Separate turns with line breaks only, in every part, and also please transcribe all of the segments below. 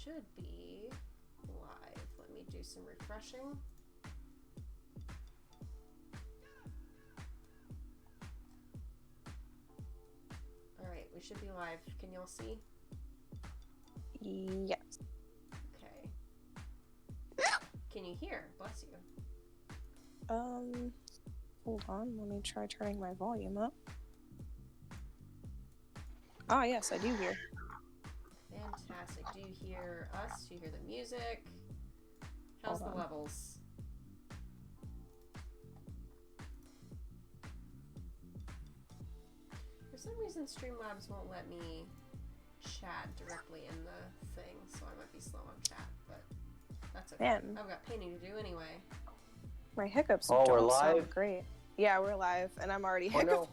should be live. Let me do some refreshing. Alright, we should be live. Can y'all see?
Yes.
Okay. Can you hear? Bless you.
Hold on. Let me try turning my volume up. Ah, yes, I do hear.
Fantastic. Do you hear us? Do you hear the music? How's the levels? For some reason, Streamlabs won't let me chat directly in the thing, so I might be slow on chat, but that's okay.
Man.
I've got painting to do anyway.
My hiccups
we're
don't
live?
sound great. Yeah, we're live, and I'm already hiccuping.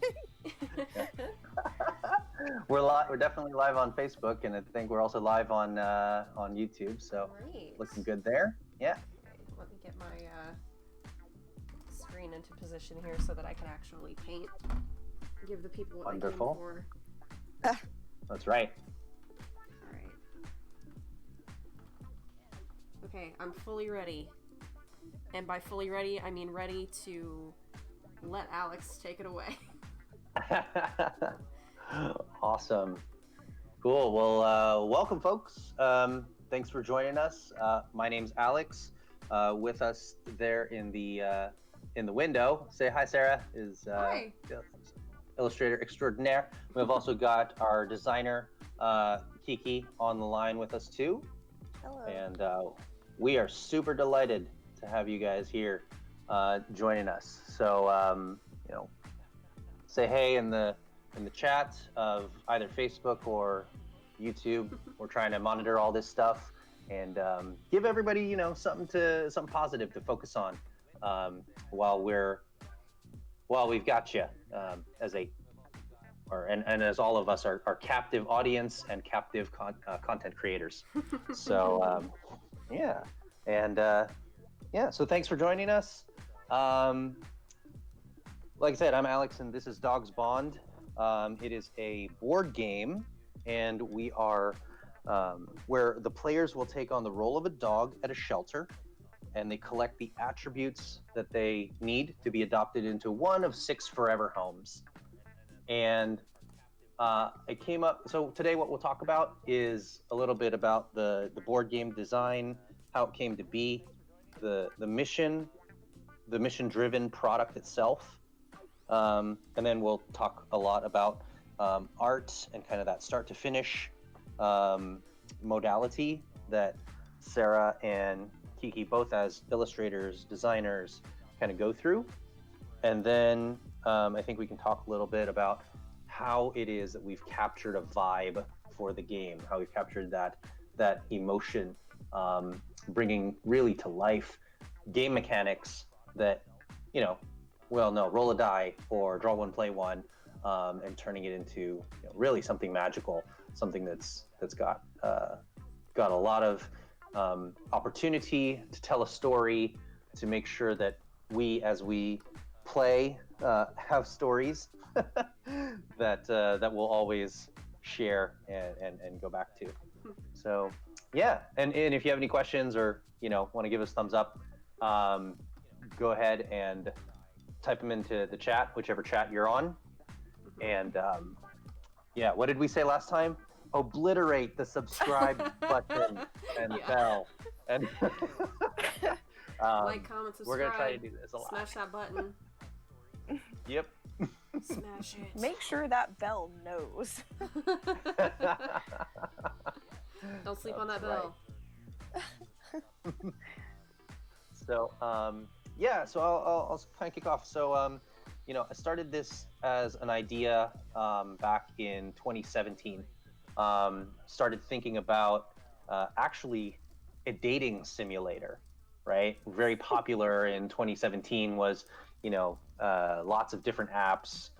We're definitely live on Facebook, and I think we're also live on YouTube. So
Great.
Looking good there. Yeah.
Okay, let me get my screen into position here so that I can actually paint. Give the people what
Wonderful.
they came for.
That's right.
All right. Okay, I'm fully ready. And by fully ready, I mean ready to let Alex take it away.
Awesome. Cool. Well, welcome, folks. Thanks for joining us. My name's Alex. With us there in the window. Say hi, Sarah. Is
Hi.
Illustrator extraordinaire. We've also got our designer Kiki on the line with us too.
Hello.
And we are super delighted to have you guys here joining us. So say hey in the chat of either Facebook or YouTube. We're trying to monitor all this stuff and give everybody something positive to focus on while we've got you as as all of us are captive audience and captive content creators. So yeah, and so thanks for joining us. Like I said, I'm Alex, and this is Dogs Bond. It is a board game, and we are where the players will take on the role of a dog at a shelter, and they collect the attributes that they need to be adopted into one of 6 forever homes. And it came up, so today what we'll talk about is a little bit about the board game design, how it came to be, the mission-driven product itself. And then we'll talk a lot about art and kind of that start to finish modality that Sarah and Kiki, both as illustrators, designers, kind of go through. And then I think we can talk a little bit about how it is that we've captured a vibe for the game, how we've captured that emotion, bringing really to life game mechanics that, roll a die or draw one, play one, and turning it into really something magical, something that's got a lot of opportunity to tell a story, to make sure that we, as we play, have stories that we'll always share and go back to. So yeah, and if you have any questions or want to give us thumbs up, go ahead and type them into the chat, whichever chat you're on. And what did we say last time? Obliterate the subscribe button and bell. And
like, comment, subscribe.
We're gonna try to do this a lot.
Smash that button.
Yep.
Smash it.
Make sure that bell knows.
Don't sleep on that bell.
So so I'll kind of kick off. So I started this as an idea back in 2017. Started thinking about actually a dating simulator, right? Very popular in 2017 was lots of different apps.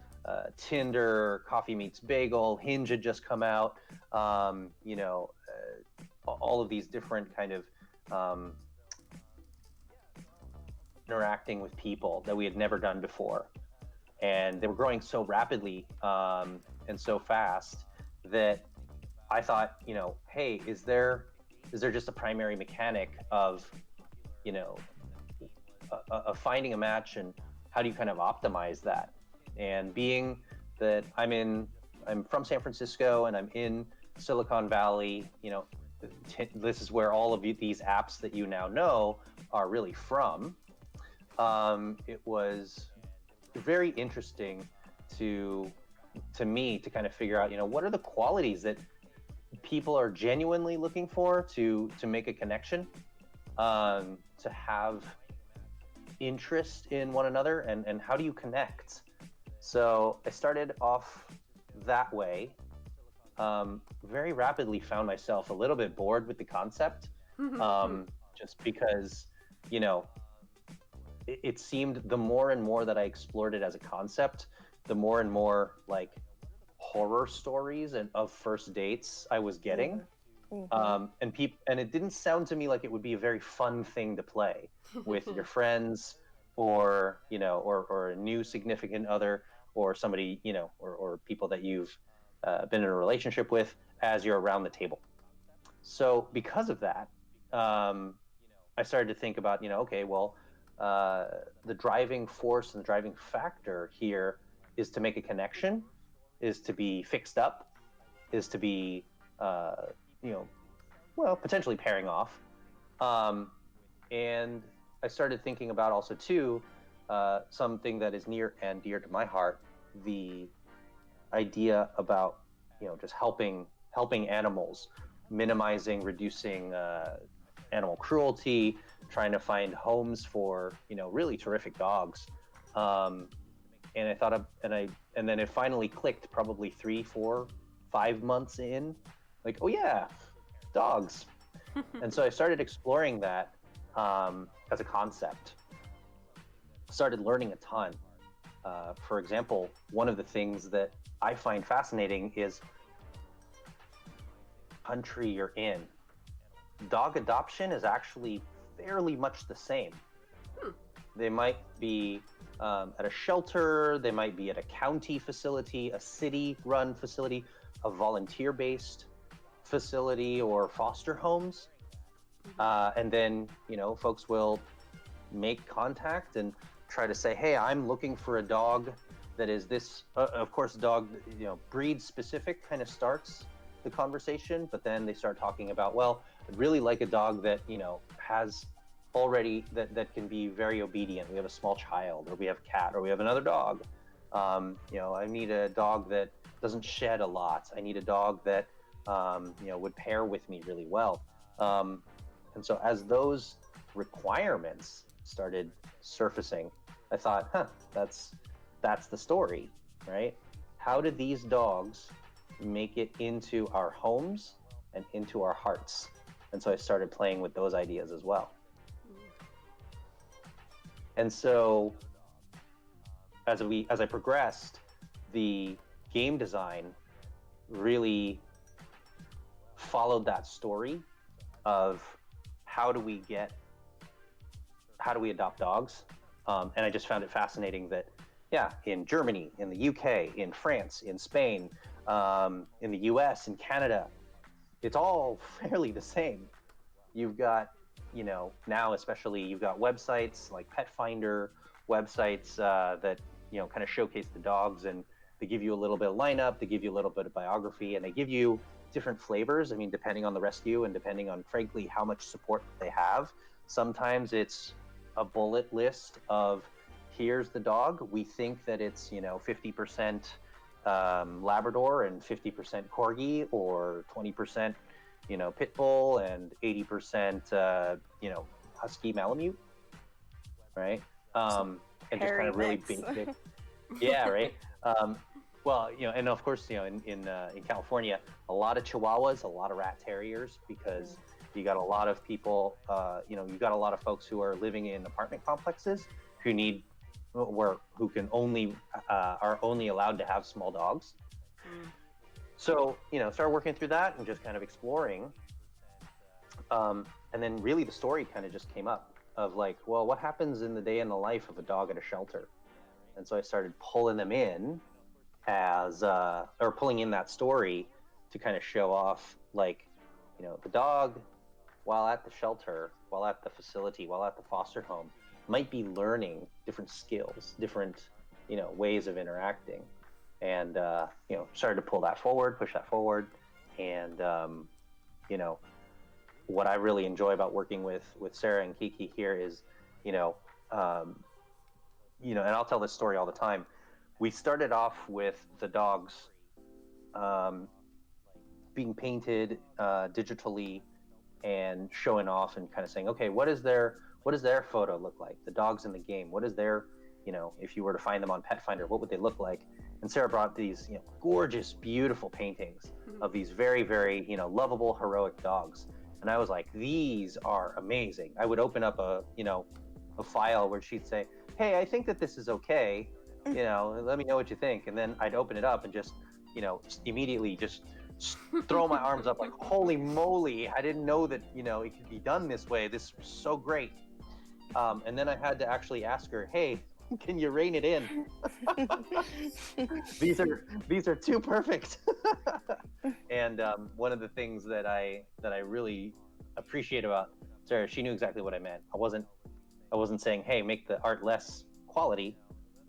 Tinder, Coffee Meets Bagel, Hinge had just come out. All of these different kind of interacting with people that we had never done before. And they were growing so rapidly and so fast that I thought, hey, is there is there just a primary mechanic of, you know, of finding a match, and how do you kind of optimize that? And being that I'm from San Francisco and I'm in Silicon Valley, you know, this is where all of these apps that you now know are really from. It was very interesting to me to kind of figure out, you know, what are the qualities that people are genuinely looking for to make a connection, to have interest in one another, and how do you connect? So I started off that way. Very rapidly found myself a little bit bored with the concept, just because, you know, it seemed the more and more that I explored it as a concept, the more and more like horror stories and of first dates I was getting. And it didn't sound to me like it would be a very fun thing to play with your friends, or, you know, or a new significant other, or somebody, you know, or people that you've been in a relationship with as you're around the table. So because of that, I started to think about, you know, okay, well, the driving force and the driving factor here is to make a connection, is to be fixed up, is to be, you know, well, potentially pairing off. And I started thinking about also too, something that is near and dear to my heart, the idea about, you know, just helping animals, minimizing, reducing animal cruelty, trying to find homes for, you know, really terrific dogs. And I thought of, and then it finally clicked probably 3, 4, 5 months in, like, oh yeah, dogs. And so I started exploring that as a concept. Started learning a ton. For example, one of the things that I find fascinating is country you're in. Dog adoption is actually fairly much the same. They might be at a shelter, they might be at a county facility, a city-run facility, a volunteer-based facility, or foster homes. And then, you know, folks will make contact and try to say, hey, I'm looking for a dog that is this, of course, dog, you know, breed specific kind of starts the conversation, but then they start talking about, well, I'd really like a dog that, you know, has already, that can be very obedient. We have a small child, or we have a cat, or we have another dog. You know, I need a dog that doesn't shed a lot. I need a dog that, you know, would pair with me really well. And so as those requirements started surfacing, I thought, that's the story, right? How did these dogs make it into our homes and into our hearts? And so I started playing with those ideas as well. And so as I progressed, the game design really followed that story of how do we adopt dogs? And I just found it fascinating that, yeah, in Germany, in the UK, in France, in Spain, in the US, in Canada, it's all fairly the same. You've got, you know, now especially you've got websites like Pet Finder, websites that, you know, kind of showcase the dogs, and they give you a little bit of lineup, they give you a little bit of biography, and they give you different flavors. I mean, depending on the rescue and depending on, frankly, how much support they have. Sometimes it's a bullet list of, here's the dog. We think that it's, you know, 50% Labrador and 50% Corgi, or 20%, you know, Pit Bull and 80%, you know, Husky Malamute, right? And just kind of really basic. Yeah, right. Well, you know, and of course, you know, in California, a lot of Chihuahuas, a lot of Rat Terriers, because you got a lot of people, you know, you got a lot of folks who are living in apartment complexes who are only allowed to have small dogs. So, you know, started working through that and just kind of exploring. And then really the story kind of just came up of like, well, what happens in the day in the life of a dog at a shelter? And so I started pulling them in or pulling in that story to kind of show off, like, you know, the dog while at the shelter, while at the facility, while at the foster home, might be learning different skills, different, ways of interacting. And, started to push that forward. And, what I really enjoy about working with Sarah and Kiki here is, and I'll tell this story all the time. We started off with the dogs being painted digitally and showing off and kind of saying, okay, what does their photo look like? The dogs in the game, what is their, if you were to find them on Pet Finder, what would they look like? And Sarah brought these, gorgeous, beautiful paintings of these very, very, lovable, heroic dogs. And I was like, these are amazing. I would open up a file where she'd say, hey, I think that this is okay. Let me know what you think. And then I'd open it up and just, immediately just throw my arms up like, holy moly, I didn't know that, it could be done this way. This was so great. And then I had to actually ask her, hey, can you rein it in? These are too perfect. And one of the things that I really appreciate about Sarah, she knew exactly what I meant. I wasn't saying, hey, make the art less quality,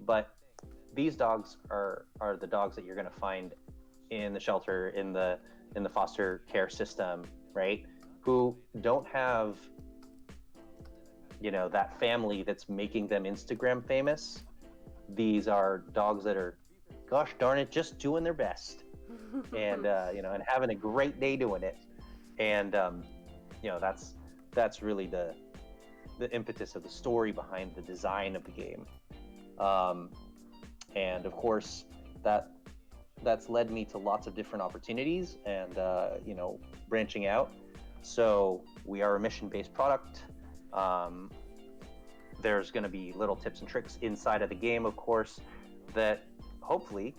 but these dogs are the dogs that you're going to find in the shelter, in the foster care system, right? Who don't have, that family that's making them Instagram famous. These are dogs that are, gosh darn it, just doing their best, and and having a great day doing it. And that's really the impetus of the story behind the design of the game. And of course, that's led me to lots of different opportunities and branching out. So we are a mission-based product. There's going to be little tips and tricks inside of the game, of course, that hopefully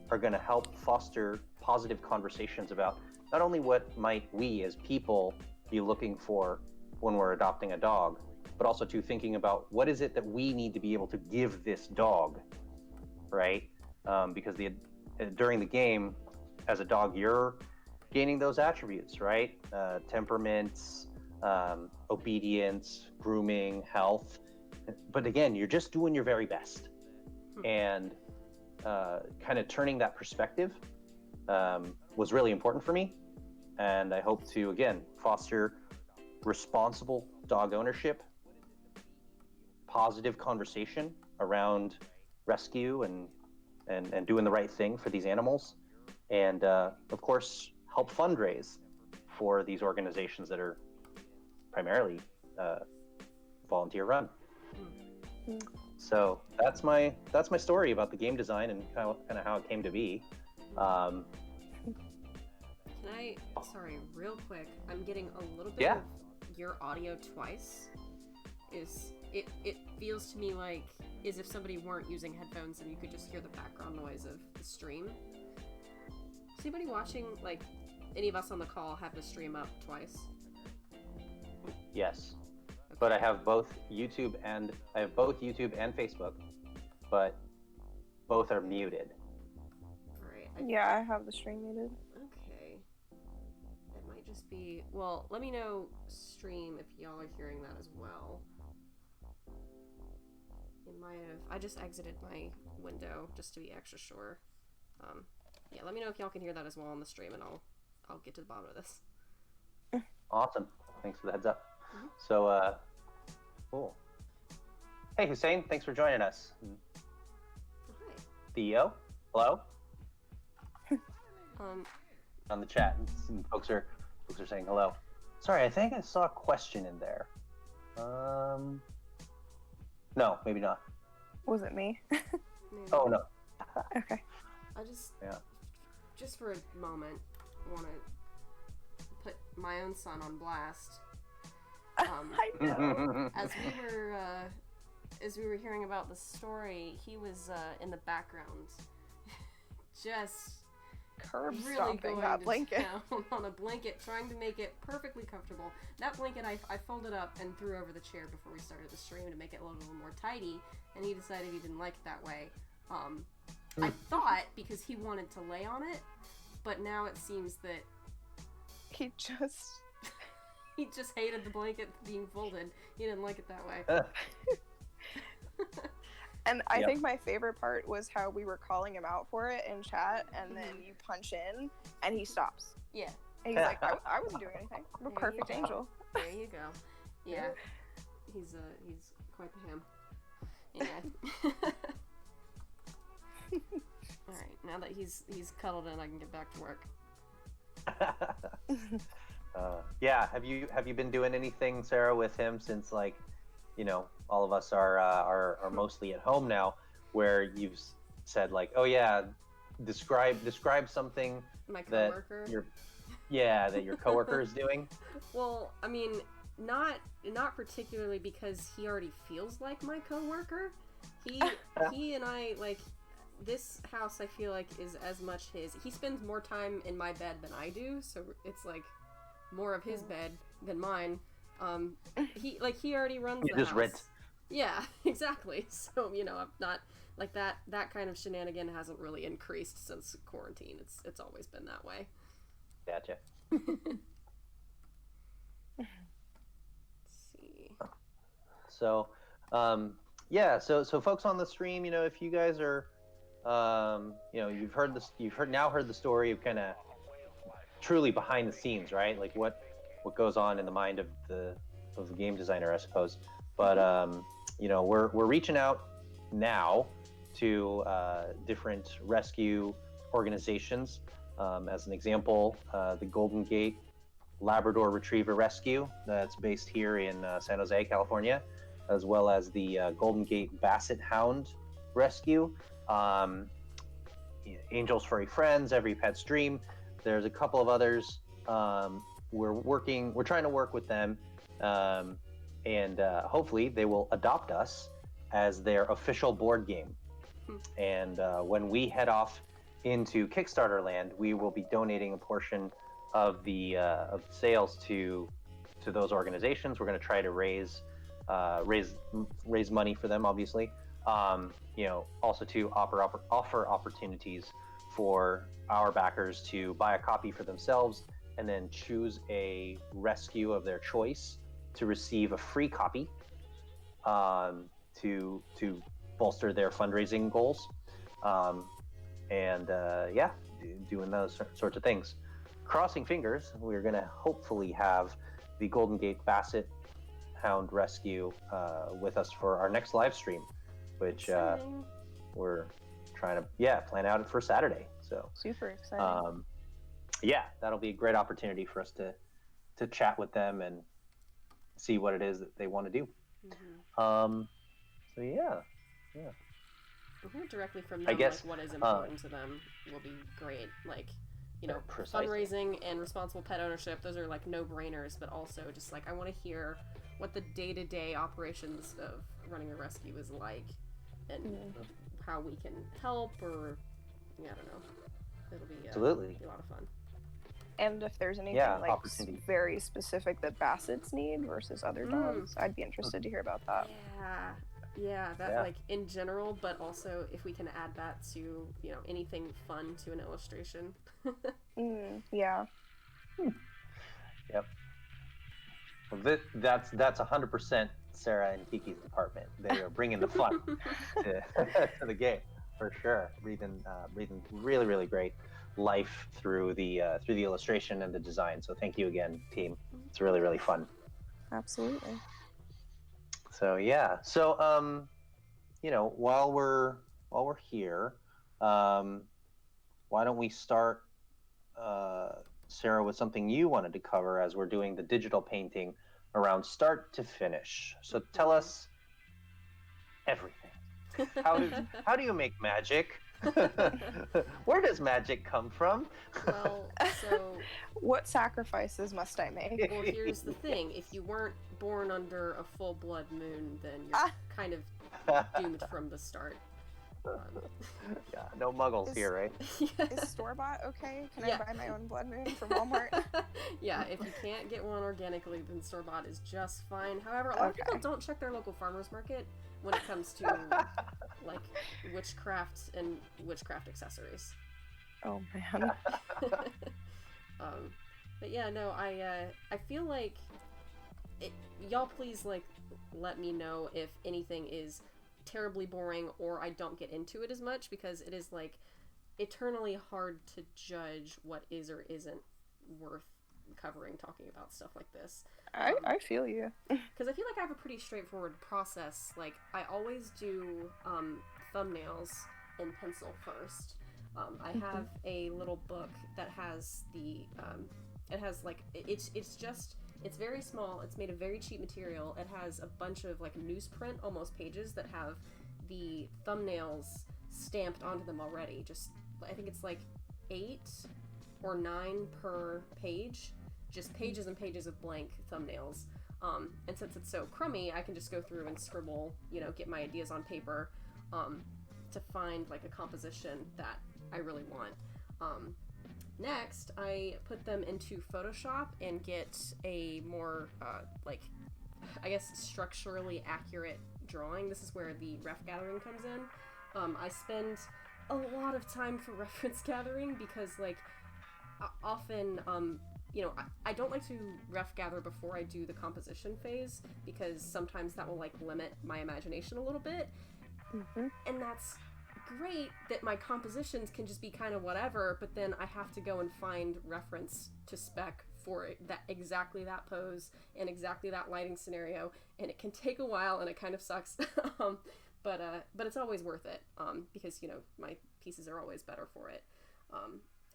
are going to help foster positive conversations about not only what might we as people be looking for when we're adopting a dog, but also to thinking about what is it that we need to be able to give this dog, right? Because during the game, as a dog, you're gaining those attributes, right? Temperaments, obedience, grooming, health. But again, you're just doing your very best. And kind of turning that perspective was really important for me. And I hope to, again, foster responsible dog ownership, positive conversation around rescue and doing the right thing for these animals. And of course, help fundraise for these organizations that are primarily volunteer run. So that's my story about the game design and kind of how it came to be.
Can I, sorry, real quick, I'm getting a little bit of your audio twice. It feels to me like as if somebody weren't using headphones and you could just hear the background noise of the stream. Is anybody watching, like, any of us on the call have the stream up twice?
Yes. Okay. But I have both YouTube and Facebook, but both are muted.
Right.
Yeah, I have the stream muted.
Okay. It might just be, well, let me know, stream, if y'all are hearing that as well. It might have, I just exited my window just to be extra sure. Yeah, let me know if y'all can hear that as well on the stream, and I'll get to the bottom of this.
Awesome. Thanks for the heads up.
Mm-hmm.
So, cool. Hey, Hussein, thanks for joining us.
Hi.
Theo, hello.
On
the chat, some folks are saying hello. Sorry, I think I saw a question in there. No, maybe not.
Was it me?
Oh no.
Okay.
I just for a moment, want to put my own son on blast.
I know.
As we were hearing about the story, he was in the background, just
curb
really
stomping
going
that
to
blanket
town on a blanket, trying to make it perfectly comfortable. That blanket I folded up and threw over the chair before we started the stream to make it a little more tidy, and he decided he didn't like it that way. I thought because he wanted to lay on it, but now it seems that
he just
He just hated the blanket being folded. He didn't like it that way.
And I think my favorite part was how we were calling him out for it in chat, and then you punch in, and he stops.
Yeah.
And he's like, I wasn't doing anything. I'm a perfect angel.
There you go. Yeah. He's quite the ham. Anyway. Alright, now that he's cuddled in, I can get back to work.
Yeah, have you been doing anything, Sarah, with him since, like, you know, all of us are mostly at home now, where you've said, like, oh yeah, describe something
My coworker.
that your coworker is doing.
Well, I mean, not particularly, because he already feels like my coworker. He and I, like, this house, I feel like, is as much his. He spends more time in my bed than I do, so it's like more of his bed than mine. He already runs the house. Rent. Yeah, exactly. So, you know, I'm not like that kind of shenanigan hasn't really increased since quarantine. It's always been that way.
Gotcha.
Let's see.
So, so folks on the stream, you know, if you guys are, you know, you've heard the story of kind of truly behind the scenes, right? Like what goes on in the mind of the game designer, I suppose. But you know, we're reaching out now to different rescue organizations. As an example, the Golden Gate Labrador Retriever Rescue, that's based here in San Jose, California, as well as the Golden Gate Basset Hound Rescue, Angels Furry Friends, Every Pet's Dream. There's a couple of others. We're trying to work with them, and hopefully they will adopt us as their official board game. And when we head off into Kickstarter land, we will be donating a portion of the sales to those organizations. We're going to try to raise money for them, obviously. You know, also to offer opportunities for our backers to buy a copy for themselves and then choose a rescue of their choice to receive a free copy to bolster their fundraising goals. Doing those sorts of things. Crossing fingers, we're going to hopefully have the Golden Gate Basset Hound Rescue with us for our next live stream, which we're trying to plan out for Saturday. So
super exciting.
That'll be a great opportunity for us to chat with them and see what it is that they want to do.
Mm-hmm. We'll hear directly from them, I guess, like what is important to them will be great. Like, you know, precisely. Fundraising and responsible pet ownership, those are like no-brainers, but also just like I want to hear what the day-to-day operations of running a rescue is like, and how we can help, or I don't know. It'll be
absolutely
be a lot of fun.
And if there's anything like very specific that Bassets need versus other dogs, I'd be interested to hear about that.
Like in general, but also if we can add that to, you know, anything fun to an illustration.
Yeah.
Yep. Well, that's 100% Sarah and Kiki's department. They are bringing the fun to the game for sure. Breathing really, really great life through the illustration and the design. So thank you again, team. It's really, really fun.
Absolutely.
So you know, while we're here, why don't we start, Sarah, with something you wanted to cover as we're doing the digital painting around start to finish. So tell us everything. How do you make magic? Where does magic come from?
Well, so
what sacrifices must I make?
Well, here's the thing: if you weren't born under a full blood moon, then you're kind of doomed from the start.
Yeah, no muggles here, right?
Is store-bought okay? Can I buy my own blood moon from Walmart?
Yeah, if you can't get one organically, then store-bought is just fine. However, a lot of people don't check their local farmer's market when it comes to like witchcraft and witchcraft accessories.
Oh man.
But yeah, no, I feel like y'all please like let me know if anything is terribly boring or I don't get into it as much, because it is like eternally hard to judge what is or isn't worth covering talking about stuff like this.
I feel you.
Because I feel like I have a pretty straightforward process. Like, I always do thumbnails in pencil first. I have a little book that has the it has like it's very small. It's made of very cheap material. It has a bunch of like newsprint almost pages that have the thumbnails stamped onto them already. Just, I think it's like 8 or 9 per page, just pages and pages of blank thumbnails. And since it's so crummy, I can just go through and scribble, get my ideas on paper to find like a composition that I really want. Next, I put them into Photoshop and get a more, I guess, structurally accurate drawing. This is where the ref gathering comes in. I spend a lot of time for reference gathering because, like, often, I don't like to ref gather before I do the composition phase because sometimes that will, like, limit my imagination a little bit.
Mm-hmm.
And that's great that my compositions can just be kind of whatever, but then I have to go and find reference to spec for it, exactly that pose and exactly that lighting scenario, and it can take a while and it kind of sucks. But it's always worth it because my pieces are always better for it.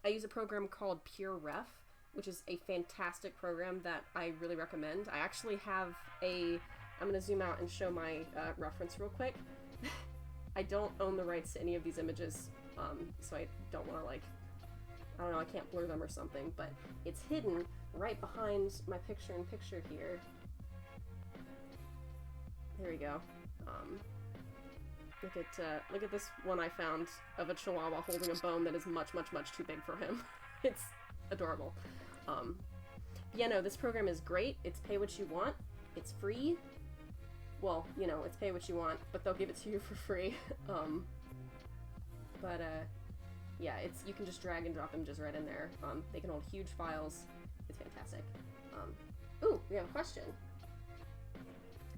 I use a program called Pure Ref, which is a fantastic program that I really recommend. I actually have I'm going to zoom out and show my reference real quick. I don't own the rights to any of these images, so I don't want to, I don't know, I can't blur them or something, but it's hidden right behind my picture-in-picture here. There we go. Look at this one I found of a chihuahua holding a bone that is much, much, much too big for him. It's adorable. Yeah, no, this program is great. It's pay what you want. It's free. Well, it's pay what you want, but they'll give it to you for free. Yeah, you can just drag and drop images right in there. They can hold huge files. It's fantastic. Ooh, we have a question.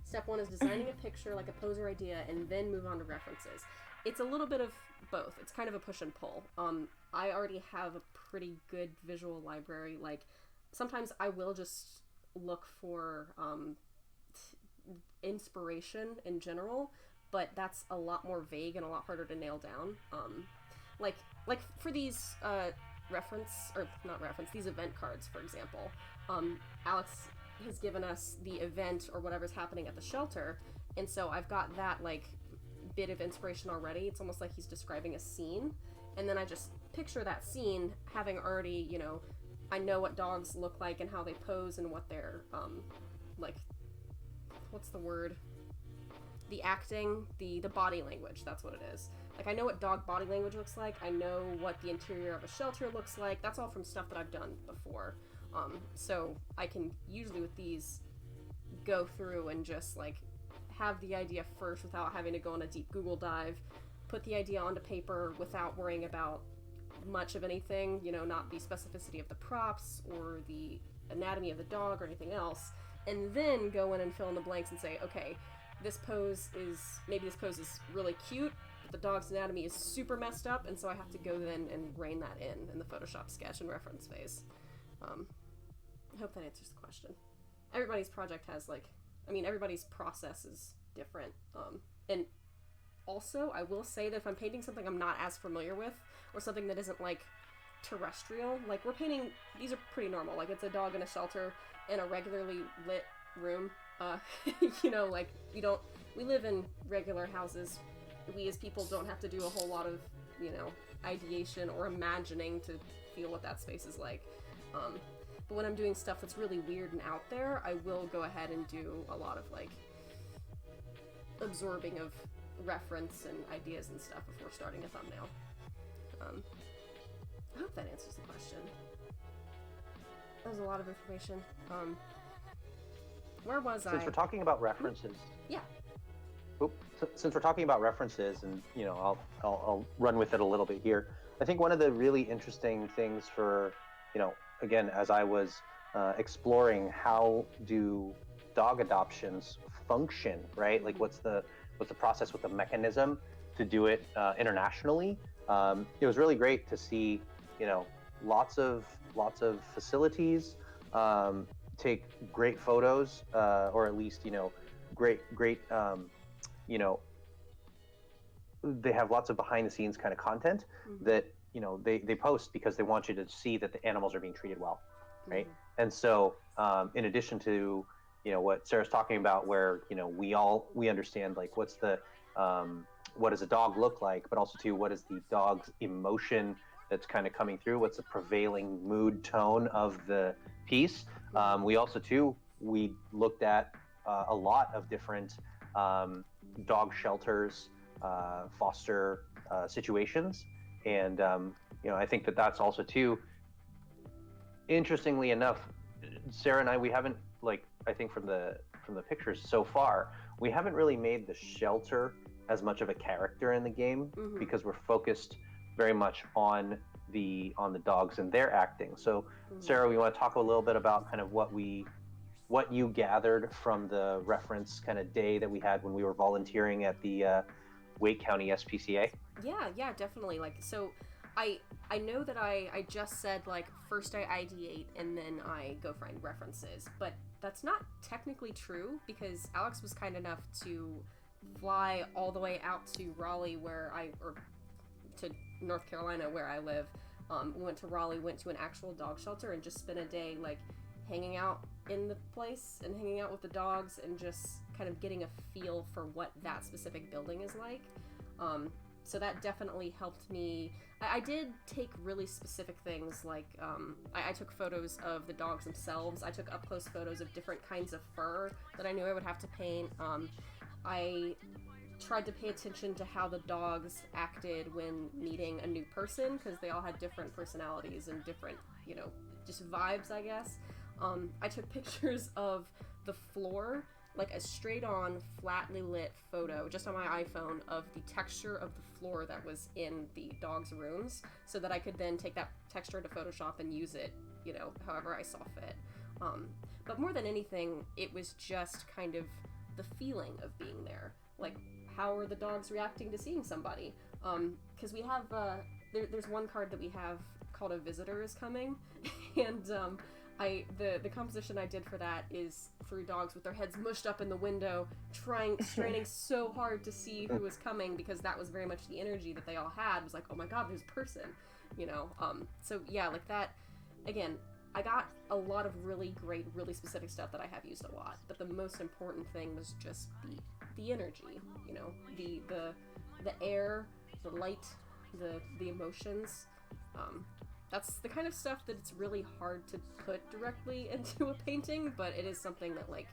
Step 1 is designing a picture like a pose or idea, and then move on to references. It's a little bit of both. It's kind of a push and pull. I already have a pretty good visual library. Like, sometimes I will just look for inspiration in general, but that's a lot more vague and a lot harder to nail down. Like for these these event cards, for example, Alex has given us the event or whatever's happening at the shelter, and so I've got that like bit of inspiration already. It's almost like he's describing a scene, and then I just picture that scene having already, I know what dogs look like and how they pose and what they're what's the word? The acting, the body language, that's what it is. Like, I know what dog body language looks like. I know what the interior of a shelter looks like. That's all from stuff that I've done before. So I can usually with these go through and just like have the idea first without having to go on a deep Google dive, put the idea onto paper without worrying about much of anything, not the specificity of the props or the anatomy of the dog or anything else, and then go in and fill in the blanks and say, okay, this pose is really cute, but the dog's anatomy is super messed up, and so I have to go then and rein that in the Photoshop sketch and reference phase. I hope that answers the question. Everybody's project has everybody's process is different. And also, I will say that if I'm painting something I'm not as familiar with, or something that isn't like terrestrial, like we're painting, these are pretty normal, like it's a dog in a shelter in a regularly lit room. We live in regular houses. We as people don't have to do a whole lot of, ideation or imagining to feel what that space is like. But when I'm doing stuff that's really weird and out there, I will go ahead and do a lot of like absorbing of reference and ideas and stuff before starting a thumbnail. I hope that answers the question. That was a lot of information. Where was I?
Since we're talking about references.
Yeah.
Since we're talking about references, and I'll run with it a little bit here. I think one of the really interesting things for again, as I was exploring how do dog adoptions function, right? Like what's the process, with the mechanism to do it internationally? It was really great to see, lots of facilities take great photos, or at least great you know they have lots of behind the scenes kind of content that they post because they want you to see that the animals are being treated well, right? And so in addition to what Sarah's talking about, where we understand like what's the what does a dog look like, but also too, what is the dog's emotion that's kind of coming through, what's the prevailing mood tone of the piece. We also too, we looked at a lot of different dog shelters, foster situations, and I think that that's also too, interestingly enough, Sarah and we haven't, like, I think from the pictures so far, we haven't really made the shelter as much of a character in the game, because we're focused very much on the dogs and their acting. So Sarah, we want to talk a little bit about kind of what you gathered from the reference kind of day that we had when we were volunteering at the Wake County SPCA.
Yeah, definitely. Like, so I know that I just said, like, first I ideate and then I go find references, but that's not technically true, because Alex was kind enough to fly all the way out to Raleigh, or to North Carolina where I live. We went to Raleigh, went to an actual dog shelter, and just spent a day, like, hanging out in the place and hanging out with the dogs and just kind of getting a feel for what that specific building is like. So that definitely helped me. I did take really specific things, like I took photos of the dogs themselves. I took up-close photos of different kinds of fur that I knew I would have to paint. I tried to pay attention to how the dogs acted when meeting a new person, because they all had different personalities and different, just vibes, I guess. I took pictures of the floor, like a straight-on, flatly lit photo, just on my iPhone, of the texture of the floor that was in the dogs' rooms, so that I could then take that texture to Photoshop and use it, however I saw fit. But more than anything, it was just kind of the feeling of being there. Like, how are the dogs reacting to seeing somebody? Because we have, there's one card that we have called A Visitor is Coming, and the composition I did for that is through dogs with their heads mushed up in the window, straining so hard to see who was coming, because that was very much the energy that they all had, was like, oh my god, there's a person, so yeah, like that. Again, I got a lot of really great, really specific stuff that I have used a lot, but the most important thing was just the energy, the air, the light, the emotions. That's the kind of stuff that it's really hard to put directly into a painting, but it is something that, like,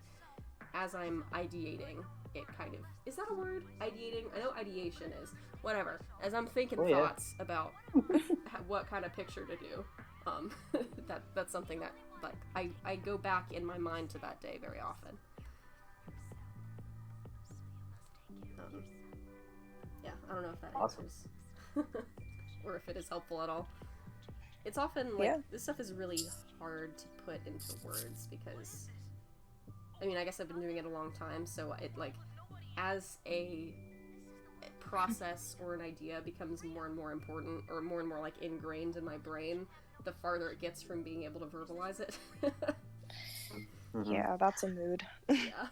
as I'm ideating, it kind of... Is that a word? Ideating? I know ideation is. Whatever. As I'm thinking thoughts about what kind of picture to do, that's something that, like, I go back in my mind to that day very often. Yeah, I don't know if that answers. Or if it is helpful at all. It's often, like, this stuff is really hard to put into words, because, I mean, I guess I've been doing it a long time, so it, like, as a process or an idea becomes more and more important, or more and more, like, ingrained in my brain, the farther it gets from being able to verbalize it.
Yeah, that's a mood.
Yeah.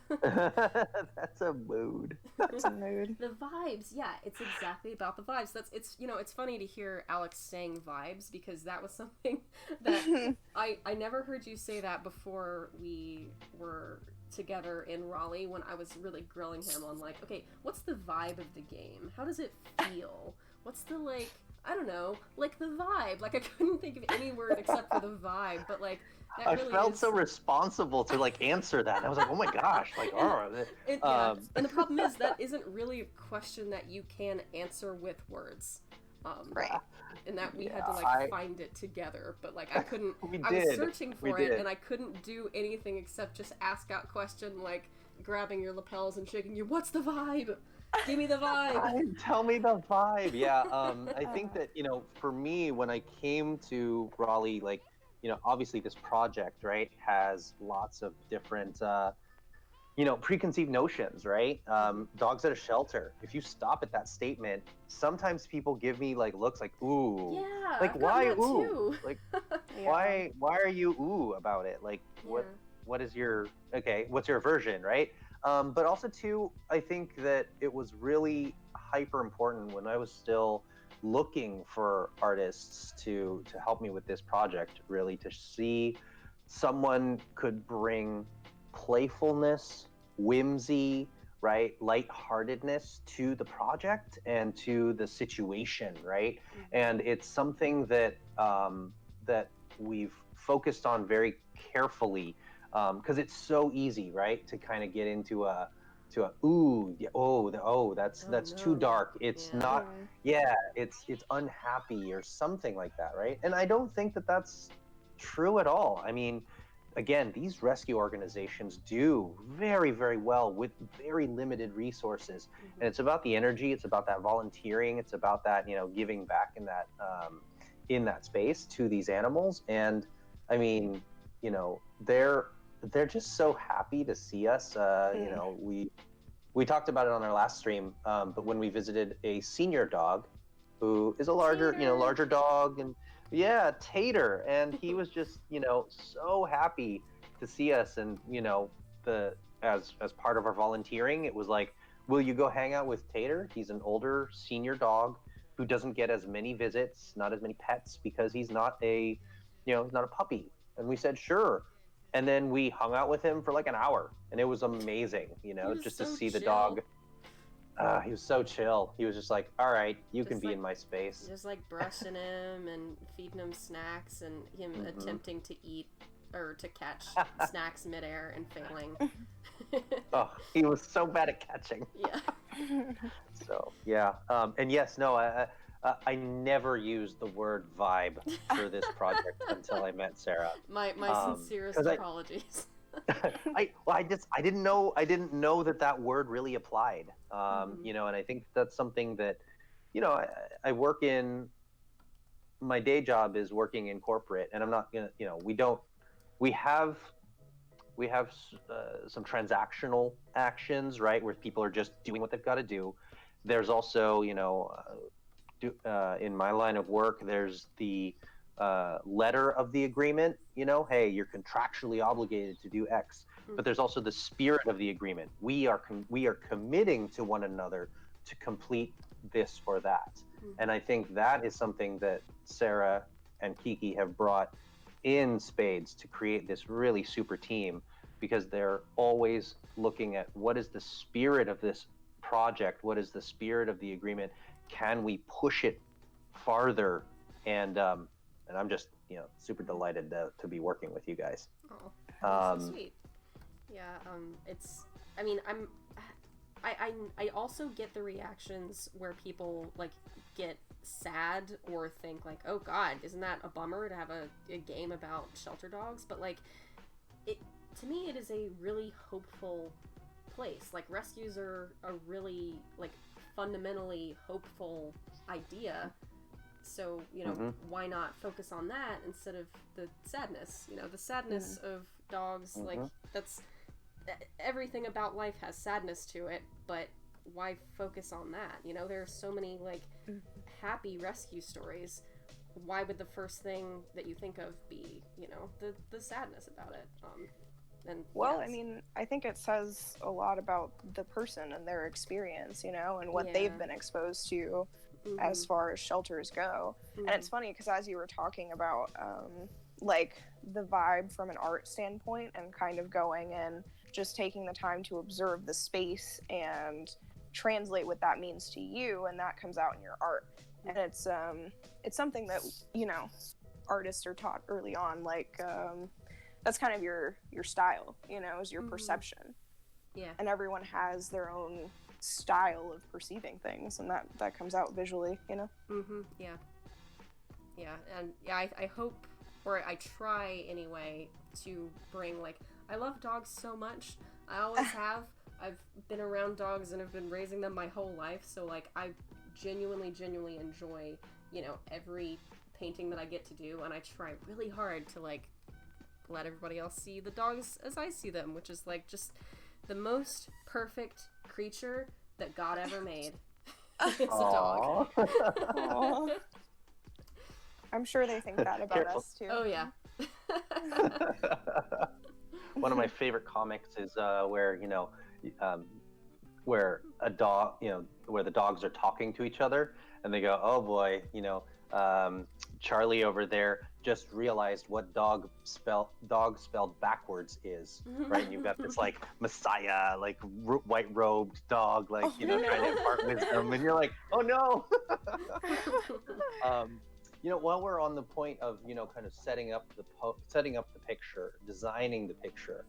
That's a mood.
That's a mood.
The vibes, yeah, it's exactly about the vibes. It's funny to hear Alex saying vibes, because that was something that I never heard you say that before we were together in Raleigh, when I was really grilling him on, like, okay, what's the vibe of the game? How does it feel? What's the, like, I don't know, like, the vibe. Like, I couldn't think of any word except for the vibe, but, like, that
I
really
felt so responsible to, like, answer that. And I was like, oh my gosh, like,
And the problem is, that isn't really a question that you can answer with words.
Right.
And that we had to, like, find it together, but, like, I couldn't. I was searching for it, and I couldn't do anything except just ask out question, like, grabbing your lapels and shaking you. What's the vibe? Give me the vibe.
Tell me the vibe. Yeah. I think that, for me, when I came to Raleigh, like, obviously this project, right, has lots of different preconceived notions, right? Dogs at a shelter. If you stop at that statement, sometimes people give me like looks like, ooh,
Yeah,
like
I've
why
gotten that
ooh?
too.
Like
Yeah.
why are you ooh about it? Like what is your what's your aversion, right? But also too, I think that it was really hyper important when I was still looking for artists to help me with this project, really to see someone could bring playfulness, whimsy, right, lightheartedness to the project and to the situation, right? And it's something that that we've focused on very carefully, because it's so easy, right, to kind of get into a ooh, yeah, that's too dark. It's not, it's unhappy or something like that, right? And I don't think that that's true at all. I mean, again, these rescue organizations do very, very well with very limited resources. And it's about the energy, it's about that volunteering, it's about that, giving back in that space to these animals. And I mean, they're just so happy to see us. We talked about it on our last stream, but when we visited a senior dog who is a larger dog, and yeah, Tater, and he was just, so happy to see us. And the as part of our volunteering, it was like, will you go hang out with Tater? He's an older senior dog who doesn't get as many visits, not as many pets, because he's not he's not a puppy. And we said sure. And then we hung out with him for like an hour, and it was amazing, just to see the dog. He was so chill. He was just like, all right, you can be in my space.
Just like brushing him and feeding him snacks, and him attempting to eat or to catch snacks midair and failing.
Oh, he was so bad at catching.
Yeah.
So yeah, and yes, no, I never used the word vibe for this project until I met Sarah.
My sincerest apologies.
I didn't know that word really applied. And I think that's something that, I work in. My day job is working in corporate, and I'm not gonna, we have some transactional actions, right, where people are just doing what they've got to do. There's also, in my line of work, there's the letter of the agreement, hey, you're contractually obligated to do X. But there's also the spirit of the agreement. We are committing to one another to complete this or that. And I think that is something that Sarah and Kiki have brought in spades to create this really super team, because they're always looking at what is the spirit of this project, what is the spirit of the agreement, can we push it farther? And I'm just super delighted to be working with you guys.
Oh, that's so sweet. Yeah, it's, I mean, I also get the reactions where people like get sad or think like, oh god, isn't that a bummer to have a game about shelter dogs? But like, to me it is a really hopeful place. Like, rescues are a really like fundamentally hopeful idea. So, why not focus on that instead of the sadness? The sadness of dogs, like, that's, everything about life has sadness to it, but why focus on that? There are so many, like, happy rescue stories. Why would the first thing that you think of be, the sadness about it?
I mean, I think it says a lot about the person and their experience, and what they've been exposed to as far as shelters go. And it's funny because as you were talking about like the vibe from an art standpoint and kind of going and just taking the time to observe the space and translate what that means to you, and that comes out in your art. And it's something that artists are taught early on, like that's kind of your style, is your perception.
Yeah.
And everyone has their own style of perceiving things, and that comes out visually,
Yeah. And I hope, or I try anyway, to bring, like, I love dogs so much. I always have. I've been around dogs and have been raising them my whole life, so like I genuinely enjoy every painting that I get to do, and I try really hard to like let everybody else see the dogs as I see them, which is like just the most perfect creature that God ever made. It's a dog.
Aww. I'm sure they think that about us too.
Oh yeah.
One of my favorite comics is where where a dog, where the dogs are talking to each other, and they go, "Oh boy, Charlie over there just realized what dog spelled backwards is," right? And you've got this like Messiah, like white robed dog, like trying to impart wisdom, and you're like, "Oh no." While we're on the point of kind of setting up the picture, designing the picture,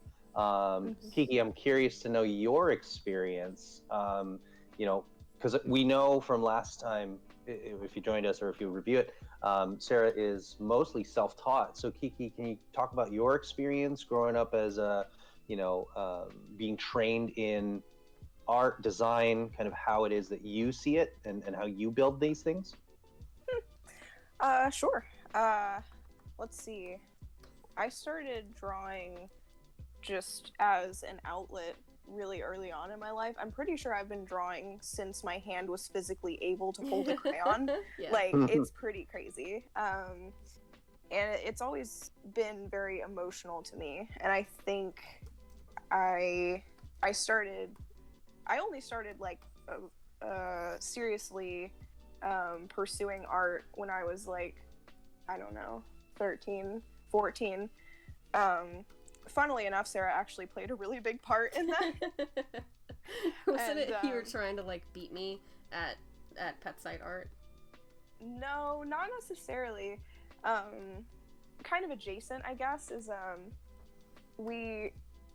Kiki, I'm curious to know your experience. Because we know from last time, if you joined us or if you review it, Sarah is mostly self-taught. So Kiki, can you talk about your experience growing up as being trained in art, design, kind of how it is that you see it and how you build these things?
Sure. Let's see. I started drawing just as an outlet really early on in my life. I'm pretty sure I've been drawing since my hand was physically able to hold a crayon.
Yeah.
Like, it's pretty crazy. And it's always been very emotional to me. And I think I only started like seriously pursuing art when I was like, I don't know, 13, 14. Funnily enough, Sarah actually played a really big part in that.
Wasn't it you were trying to like beat me at pet site art?
No, not necessarily. Kind of adjacent, I guess, is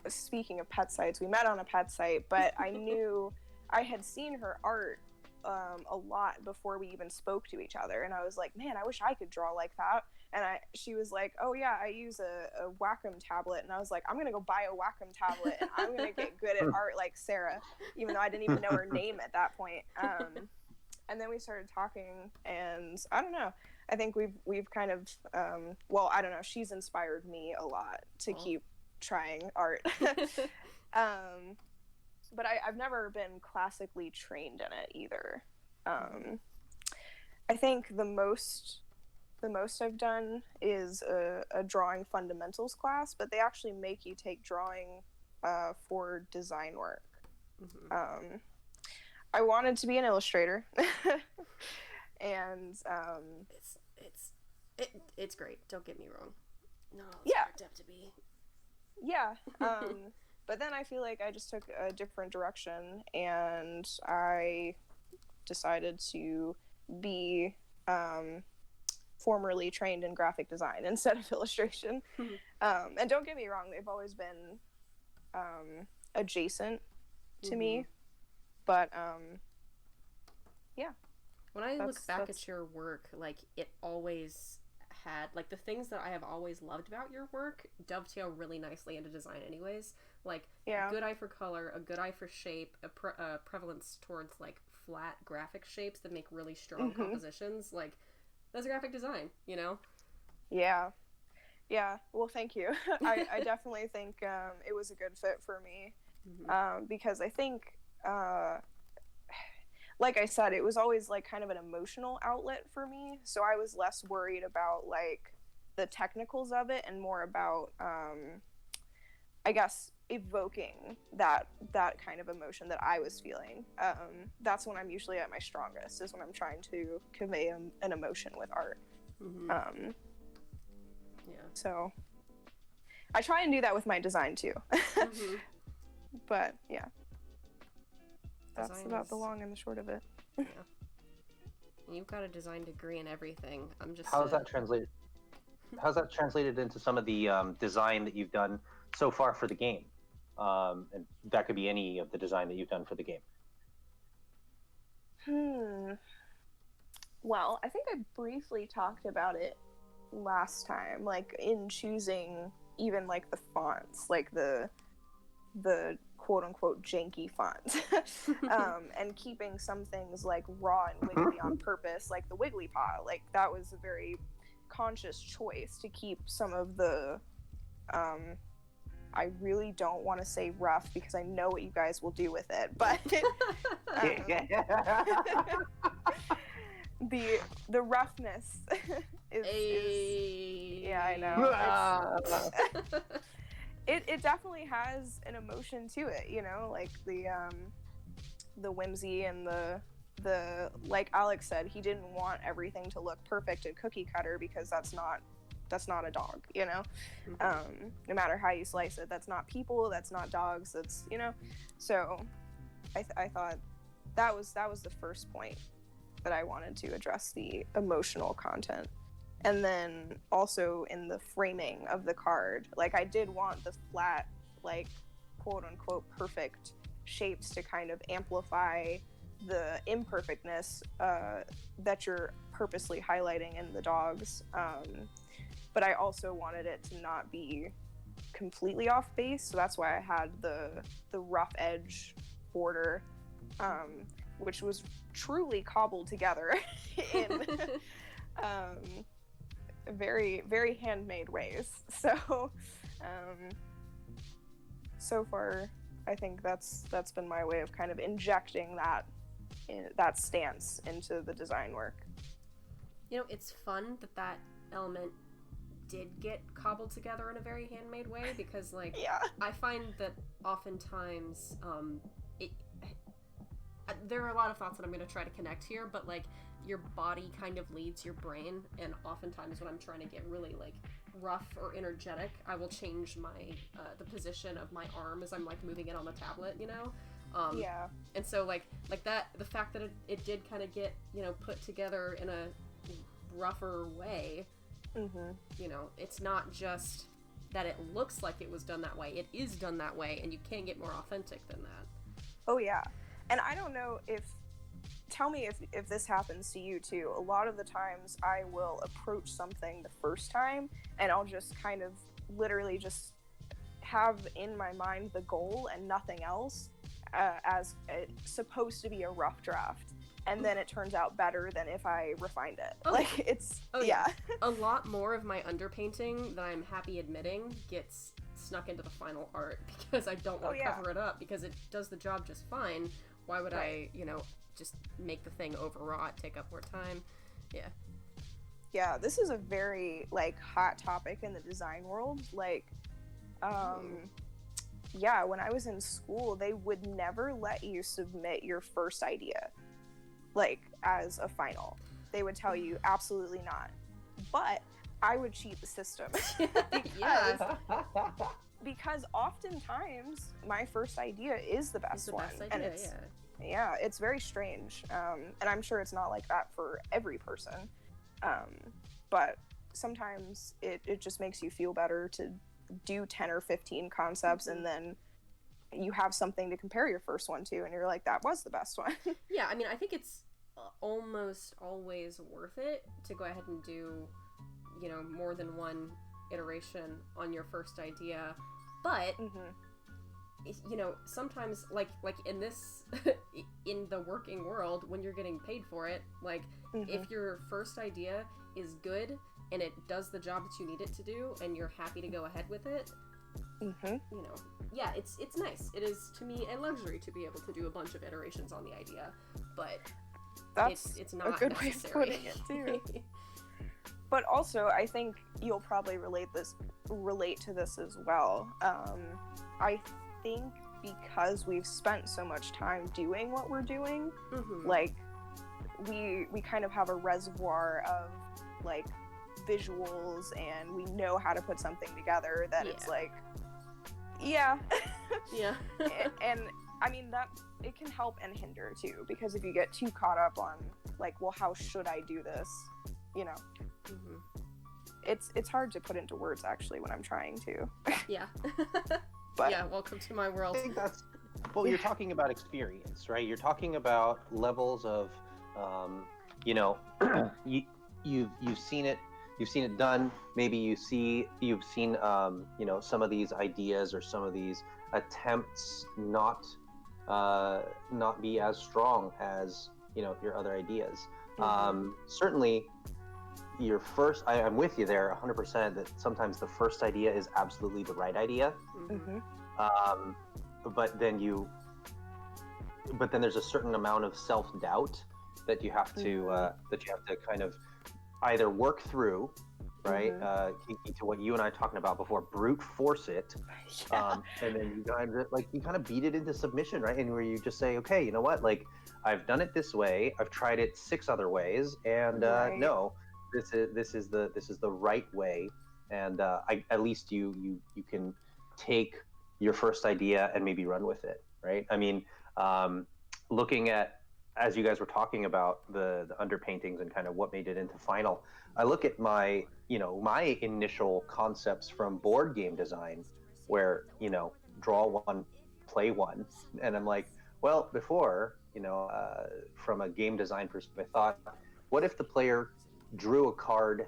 speaking of pet sites, we met on a pet site, but I had seen her art a lot before we even spoke to each other, and I was like, man, I wish I could draw like that. And she was like, oh yeah, I use a Wacom tablet. And I was like, I'm gonna go buy a Wacom tablet and I'm gonna get good at art like Sarah, even though I didn't even know her name at that point. And then we started talking, and I don't know, I think we've kind of I don't know, she's inspired me a lot to keep trying art. But I've never been classically trained in it either. I think the most I've done is a drawing fundamentals class, but they actually make you take drawing for design work. Mm-hmm. I wanted to be an illustrator, and
it's great. Don't get me wrong. No,
it's
hard to be.
Yeah. But then I feel like I just took a different direction, and I decided to be formerly trained in graphic design instead of illustration. And don't get me wrong, they've always been adjacent to me, but yeah.
When I look back at your work, like, it always had, like, the things that I have always loved about your work dovetail really nicely into design anyways. Like, a good eye for color, a good eye for shape, a prevalence towards, like, flat graphic shapes that make really strong compositions. Like, that's graphic design, you know?
Yeah. Well, thank you. I definitely think it was a good fit for me, because I think, like I said, it was always like kind of an emotional outlet for me. So I was less worried about like the technicals of it and more about, I guess, evoking that kind of emotion that I was feeling. That's when I'm usually at my strongest, is when I'm trying to convey an emotion with art. So I try and do that with my design too. But yeah, that's design about the long and the short of it.
Yeah. You've got a design degree and everything. I'm just
How's that translated into some of the design that you've done so far for the game? And that could be any of the design that you've done for the game.
Well, I think I briefly talked about it last time, like in choosing even like the fonts, like the quote unquote janky fonts, and keeping some things like raw and wiggly on purpose, like the Wiggly Paw. Like that was a very conscious choice to keep some of the I really don't want to say rough because I know what you guys will do with it, but the roughness is yeah, I know. It definitely has an emotion to it, you know, like the whimsy and the like Alex said, he didn't want everything to look perfect and cookie cutter because that's not a dog, you know. No matter how you slice it, that's not people, that's not dogs, that's, you know. So I thought that was the first point that I wanted to address, the emotional content. And then also in the framing of the card, like I did want the flat, like quote unquote perfect shapes to kind of amplify the imperfectness that you're purposely highlighting in the dogs. But I also wanted it to not be completely off base, so that's why I had the rough edge border, which was truly cobbled together in very, very handmade ways. So so far I think that's been my way of kind of injecting that stance into the design work.
You know, it's fun that element did get cobbled together in a very handmade way, because like I find that oftentimes there are a lot of thoughts that I'm going to try to connect here, but like your body kind of leads your brain, and oftentimes when I'm trying to get really like rough or energetic, I will change my the position of my arm as I'm like moving it on the tablet, you know. And so like that, the fact that it did kind of get, you know, put together in a rougher way, you know, it's not just that it looks like it was done that way, it is done that way, and you can't get more authentic than that.
Oh yeah. And I don't know tell me if this happens to you too. A lot of the times I will approach something the first time and I'll just kind of literally just have in my mind the goal and nothing else, as it's supposed to be a rough draft. And then it turns out better than if I refined it. It's a
lot more of my underpainting that I'm happy admitting gets snuck into the final art because I don't want to cover it up, because it does the job just fine. Why would I, you know, just make the thing overwrought, take up more time? Yeah,
this is a very like hot topic in the design world. Like when I was in school, they would never let you submit your first idea like as a final. They would tell you absolutely not. But I would cheat the system because oftentimes my first idea is the best one. And it's very strange. And I'm sure it's not like that for every person. But sometimes it just makes you feel better to do 10 or 15 concepts and then you have something to compare your first one to and you're like, that was the best one.
Yeah, I mean, I think it's almost always worth it to go ahead and do, you know, more than one iteration on your first idea. But you know, sometimes like in this in the working world, when you're getting paid for it, like if your first idea is good and it does the job that you need it to do and you're happy to go ahead with it, you know, yeah, it's nice. It is, to me, a luxury to be able to do a bunch of iterations on the idea, but it's not a good way of putting it too.
But also, I think you'll probably relate to this as well. I think because we've spent so much time doing what we're doing, like we kind of have a reservoir of like visuals and we know how to put something together that it's like, and I mean that it can help and hinder too, because if you get too caught up on like, well, how should I do this, you know, it's hard to put into words actually when I'm trying to. But
yeah, welcome to my world.
I think that's, well, you're talking about experience, right? You're talking about levels of, you know, you've seen it done. Maybe you've seen, you know, some of these ideas or some of these attempts not be as strong as, you know, your other ideas. Certainly, your first, I'm with you there 100% that sometimes the first idea is absolutely the right idea. Um, but then there's a certain amount of self-doubt that you have to kind of either work through, right? Kiki, to what you and I talking about before, brute force it, and then you kind of beat it into submission, right? And where you just say, okay, you know what, like I've done it this way, I've tried it 6 other ways, and no, this is the right way, and at least you can take your first idea and maybe run with it, right? I mean, looking at, as you guys were talking about the underpaintings and kind of what made it into final, I look at my initial concepts from board game design, where draw one, play one, and I'm like, well, before, from a game design perspective, I thought, what if the player drew a card,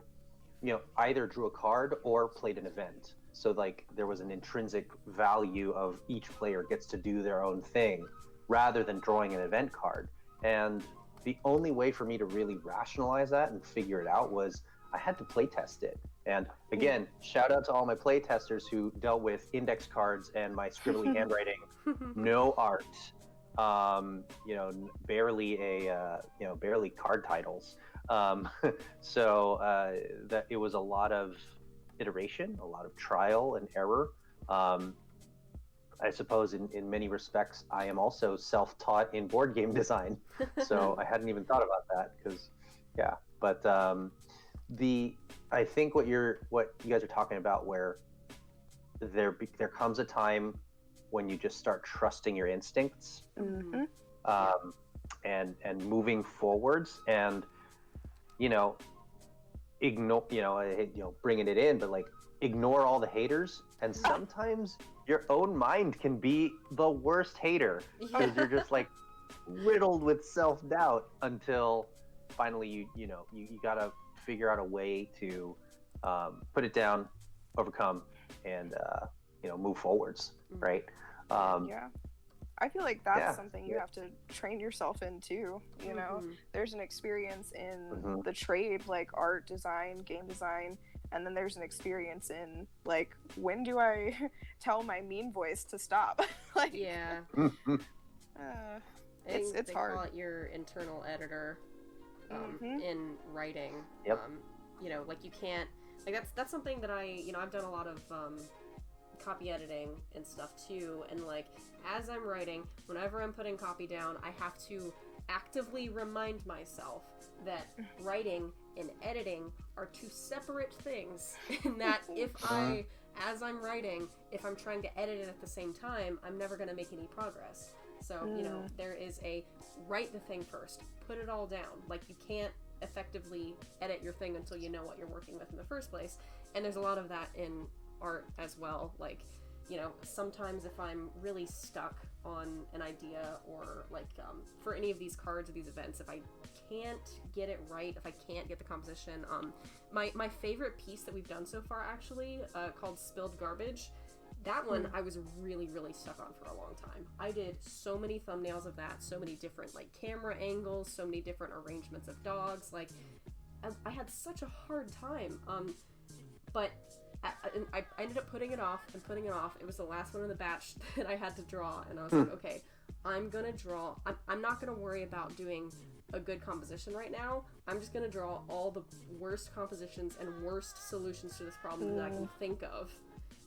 either drew a card or played an event, so like there was an intrinsic value of each player gets to do their own thing rather than drawing an event card. And the only way for me to really rationalize that and figure it out was I had to play test it. And again, shout out to all my play testers who dealt with index cards and my scribbly handwriting, no art, barely card titles. So that it was a lot of iteration, a lot of trial and error. I suppose in many respects, I am also self-taught in board game design. So I hadn't even thought about that but I think what you guys are talking about, where there comes a time when you just start trusting your instincts, and moving forwards, and ignore, bringing it in, but like ignore all the haters. And sometimes your own mind can be the worst hater, because you're just like riddled with self-doubt until finally you gotta figure out a way to put it down, overcome, and move forwards, right?
I feel like that's something you have to train yourself in too. There's an experience in the trade, like art, design, game design, and then there's an experience in like, when do I tell my mean voice to stop? Like, it's
they
hard.
call it your internal editor in writing. Like you can't, like that's something that I've done a lot of copy editing and stuff too, and like as I'm writing, whenever I'm putting copy down, I have to actively remind myself that writing and editing are 2 separate things, and that as I'm writing, if I'm trying to edit it at the same time, I'm never going to make any progress. So there is a write the thing first, put it all down. Like you can't effectively edit your thing until you know what you're working with in the first place, and there's a lot of that in art as well. Like sometimes if I'm really stuck on an idea, or like for any of these cards or these events, if I can't get it right, if I can't get the composition, my favorite piece that we've done so far, actually, called Spilled Garbage, that one I was really, really stuck on for a long time. I did so many thumbnails of that, so many different like camera angles, so many different arrangements of dogs. Like I had such a hard time, but I ended up putting it off. It was the last one in the batch that I had to draw, and I was like, okay, I'm gonna draw. I'm not gonna worry about doing a good composition right now. I'm just gonna draw all the worst compositions and worst solutions to this problem that I can think of,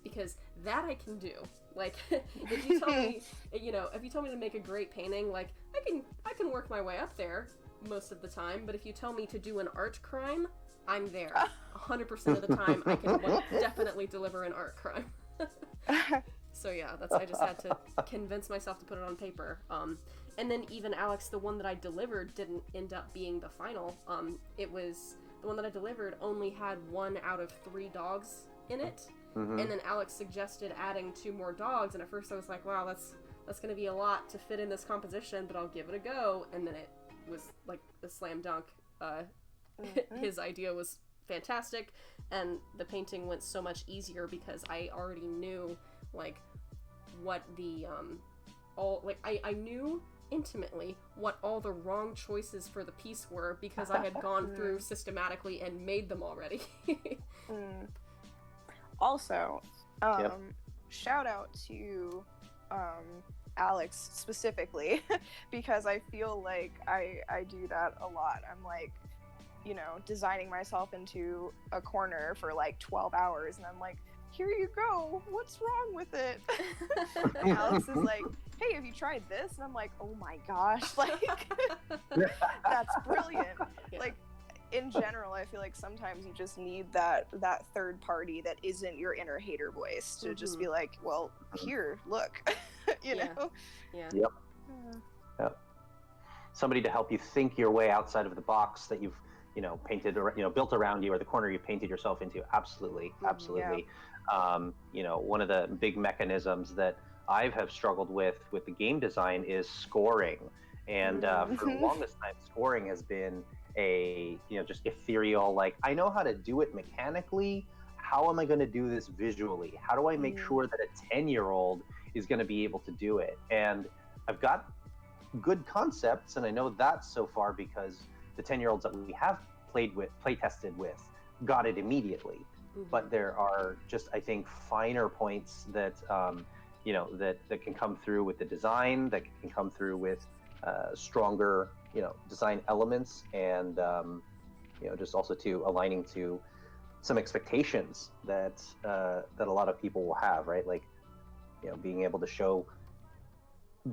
because that I can do. Like, if you tell me, if you tell me to make a great painting, like I can work my way up there most of the time. But if you tell me to do an art crime, I'm there 100% of the time. I can definitely deliver an art crime. So yeah, I just had to convince myself to put it on paper. And then even Alex, the one that I delivered didn't end up being the final. It was the one that I delivered only had 1 out of 3 dogs in it. And then Alex suggested adding 2 more dogs, and at first I was like, wow, that's gonna be a lot to fit in this composition, but I'll give it a go. And then it was like a slam dunk. His idea was fantastic, and the painting went so much easier because I already knew like what the I knew intimately what all the wrong choices for the piece were because I had gone through systematically and made them already.
Also, shout out to Alex specifically because I feel like I do that a lot. I'm like, you know, designing myself into a corner for like 12 hours and I'm like, here you go, what's wrong with it? And Alex is like, hey, have you tried this? And I'm like, oh my gosh, like that's brilliant.
Yeah.
Like in general, I feel like sometimes you just need that third party that isn't your inner hater voice to just be like, well, here, look. you know?
Yeah.
Yep. Yep. Somebody to help you think your way outside of the box that you've, you know, painted or, you know, built around you, or the corner you painted yourself into. Absolutely. You know, one of the big mechanisms that I have struggled with the game design is scoring. And for the longest time, scoring has been a, you know, just ethereal, like, I know how to do it mechanically. How am I going to do this visually? How do I make sure that a 10-year-old is going to be able to do it? And I've got good concepts, and I know that so far because the 10-year-olds that we have play tested with got it immediately. But there are just, I think, finer points that you know, that can come through with the design, that can come through with stronger, you know, design elements, and you know, just also to aligning to some expectations that that a lot of people will have, right? Like, you know, being able to show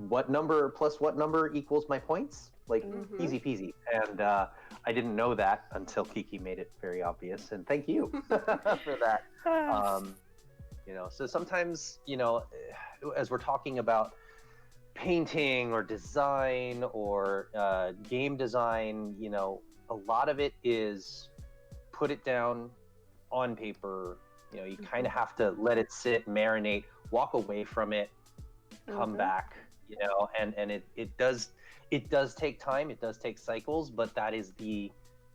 what number plus what number equals my points, like easy peasy. And I didn't know that until Kiki made it very obvious, and thank you for that. You know, so sometimes, you know, as we're talking about painting or design or game design, you know, a lot of it is put it down on paper. You know, you kind of have to let it sit, marinate, walk away from it, come back, you know, and it does take time, it does take cycles, but that is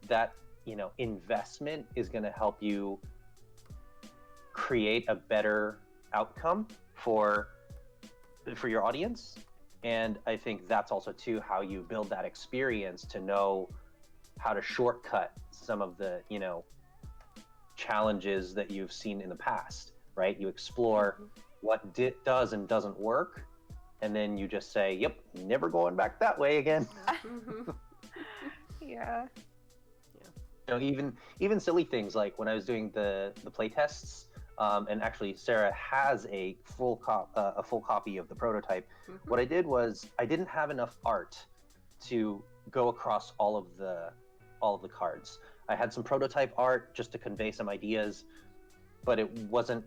that, you know, investment is going to help you create a better outcome for your audience. And I think that's also too how you build that experience to know how to shortcut some of the, you know, challenges that you've seen in the past, right? You explore what does and doesn't work, and then you just say, yep, never going back that way again.
Yeah.
You know, even silly things like when I was doing the play tests, and actually Sarah has a full copy of the prototype. What I did was I didn't have enough art to go across all of the cards. I had some prototype art just to convey some ideas, but it wasn't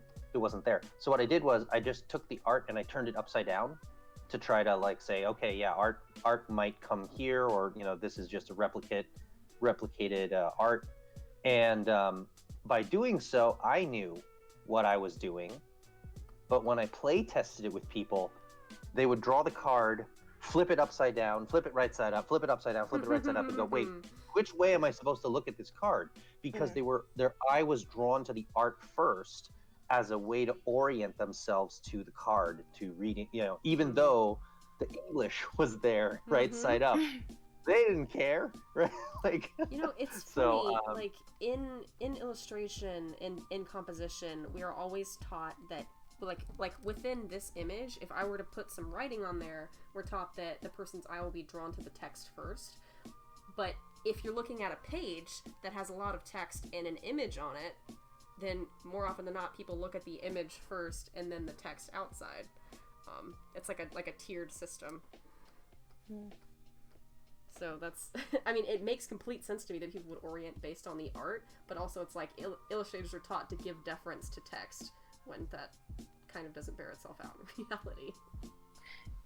there. So what I did was I just took the art and I turned it upside down to try to, like, say, okay, yeah, art might come here, or, you know, this is just a replicated art. And by doing so, I knew what I was doing. But when I play tested it with people, they would draw the card, flip it upside down, flip it right side up, flip it upside down, flip it right side up, and go, wait, which way am I supposed to look at this card? Because their eye was drawn to the art first as a way to orient themselves to the card, to reading, you know, even though the English was there right side up. They didn't care, right? Like,
you know, it's funny, like in illustration and in composition, we are always taught that, like within this image, if I were to put some writing on there, we're taught that the person's eye will be drawn to the text first. But if you're looking at a page that has a lot of text and an image on it, then more often than not, people look at the image first and then the text outside. It's like a tiered system. So that's, I mean, it makes complete sense to me that people would orient based on the art, but also it's like illustrators are taught to give deference to text when that kind of doesn't bear itself out in reality.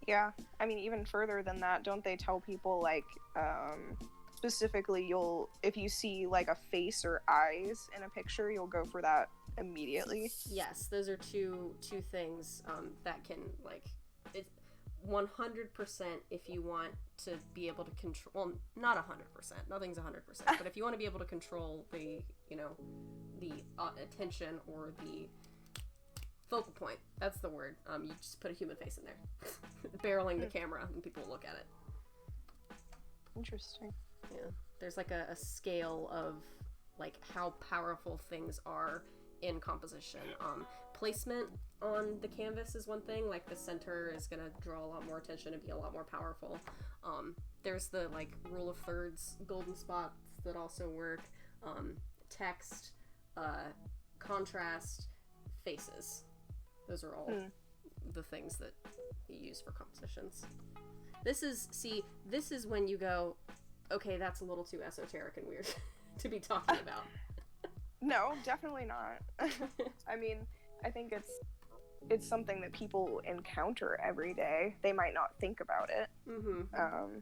Yeah, I mean, even further than that, don't they tell people, like, specifically, if you see, like, a face or eyes in a picture, you'll go for that immediately?
Yes, those are two things that can, like, it's 100% if you want to be able to control, well, not 100%, nothing's 100%, but if you want to be able to control the, you know, the attention or the focal point. That's the word. You just put a human face in there, barreling the camera, and people look at it.
Interesting.
Yeah, there's like a scale of like how powerful things are in composition. Placement on the canvas is one thing. Like the center is gonna draw a lot more attention and be a lot more powerful. There's the like rule of thirds, golden spots that also work. Text, contrast, faces. Those are all the things that you use for compositions. This is when you go, okay, that's a little too esoteric and weird to be talking about.
No, definitely not. I mean, I think it's something that people encounter every day. They might not think about it. Mm-hmm.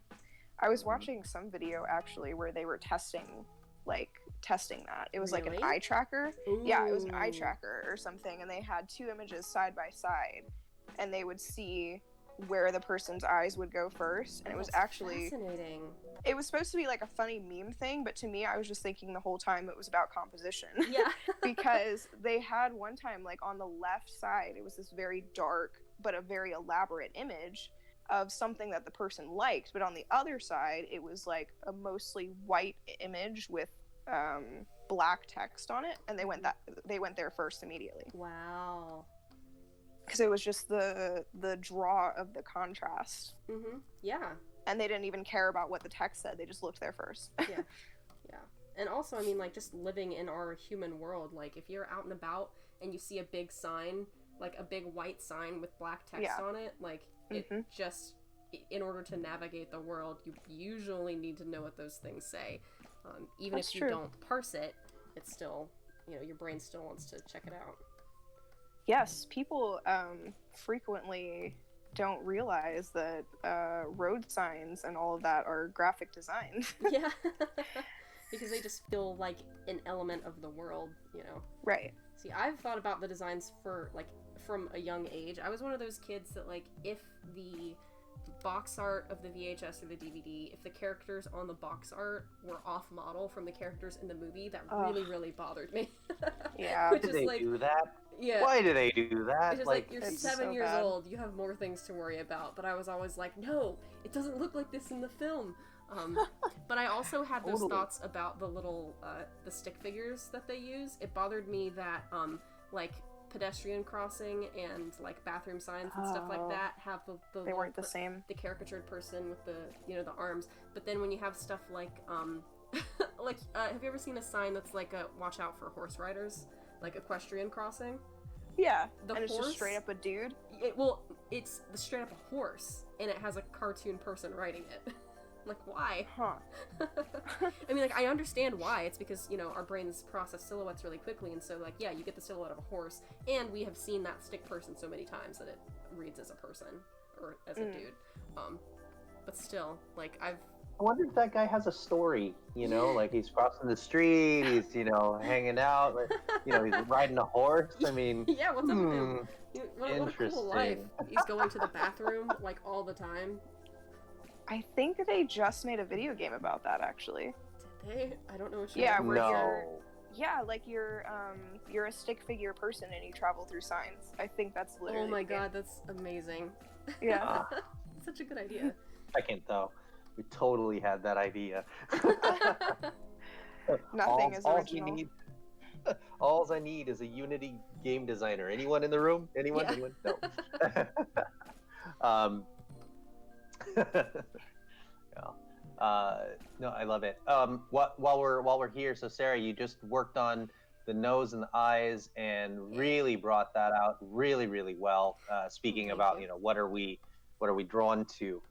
I was watching some video actually where they were testing that. It was like an eye tracker. Ooh. Yeah, it was an eye tracker or something, and they had two images side by side, and they would see where the person's eyes would go first, and it was actually
fascinating.
It was supposed to be like a funny meme thing, but to me, I was just thinking the whole time it was about composition.
Yeah.
Because they had one time, like on the left side, it was this very dark but a very elaborate image of something that the person liked, but on the other side, it was like a mostly white image with black text on it, and they went there first immediately.
Wow.
Because it was just the draw of the contrast.
Mm-hmm. Yeah.
And they didn't even care about what the text said. They just looked there first.
Yeah. Yeah. And also, I mean, like, just living in our human world, like, if you're out and about and you see a big sign, like a big white sign with black text on it, like, it just, in order to navigate the world, you usually need to know what those things say. Even
That's
if you
true.
don't parse it, it's still, your brain still wants to check it out.
Yes, people frequently don't realize that road signs and all of that are graphic design.
Yeah. Because they just feel like an element of the world,
Right.
See, I've thought about the designs for, like, from a young age. I was one of those kids that, like, if the box art of the VHS or the DVD, if the characters on the box art were off model from the characters in the movie, that really bothered me.
Yeah.
Why do they do that?
Yeah.
Why do they do that?
It's just like you're 7 years old, you have more things to worry about. But I was always like, no, it doesn't look like this in the film. But I also had those thoughts about the little the stick figures that they use. It bothered me that like pedestrian crossing and like bathroom signs and stuff like that have the
they weren't the same.
The caricatured person with the the arms. But then when you have stuff like like have you ever seen a sign that's like a watch out for horse riders, like equestrian crossing?
Yeah,
the
and
horse,
it's just straight up a dude.
It's straight up a horse, and it has a cartoon person riding it. Like, why?
Huh.
I mean, like, I understand why. It's because, our brains process silhouettes really quickly, and so, like, yeah, you get the silhouette of a horse, and we have seen that stick person so many times that it reads as a person, or as a dude. But still, like, I
wonder if that guy has a story, like he's crossing the street, he's, hanging out, like, he's riding a horse. I mean,
yeah, what's up with him? What a cool life.
Interesting.
He's going to the bathroom, like, all the time.
I think they just made a video game about that, actually.
Did they? I don't know what
you're you're a stick figure person and you travel through signs. I think that's literally.
Oh my god, that's amazing.
Yeah.
Such a good idea.
Second, though. We totally had that idea.
Nothing is original.
All I need is a Unity game designer. Anyone in the room? Anyone?
Yeah.
Anyone? No. No, I love it. While we're here, so Sarah, you just worked on the nose and the eyes and really brought that out really, really well. Speaking about what are we drawn to?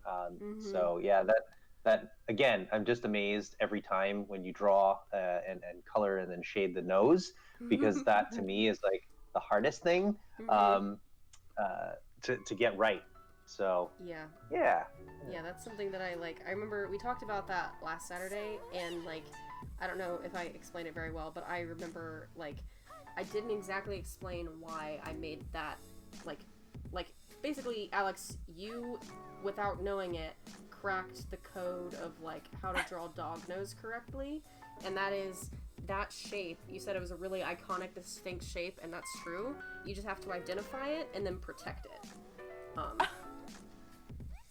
So yeah, that again, I'm just amazed every time when you draw and color and then shade the nose, because that to me is like the hardest thing to get right. So yeah,
that's something that I like. I remember we talked about that last Saturday, and like, I don't know if I explained it very well, but I remember like I didn't exactly explain why I made that like basically, Alex, you, without knowing it, cracked the code of like how to draw dog nose correctly, and that is that shape, you said it was a really iconic, distinct shape, and that's true. You just have to identify it and then protect it.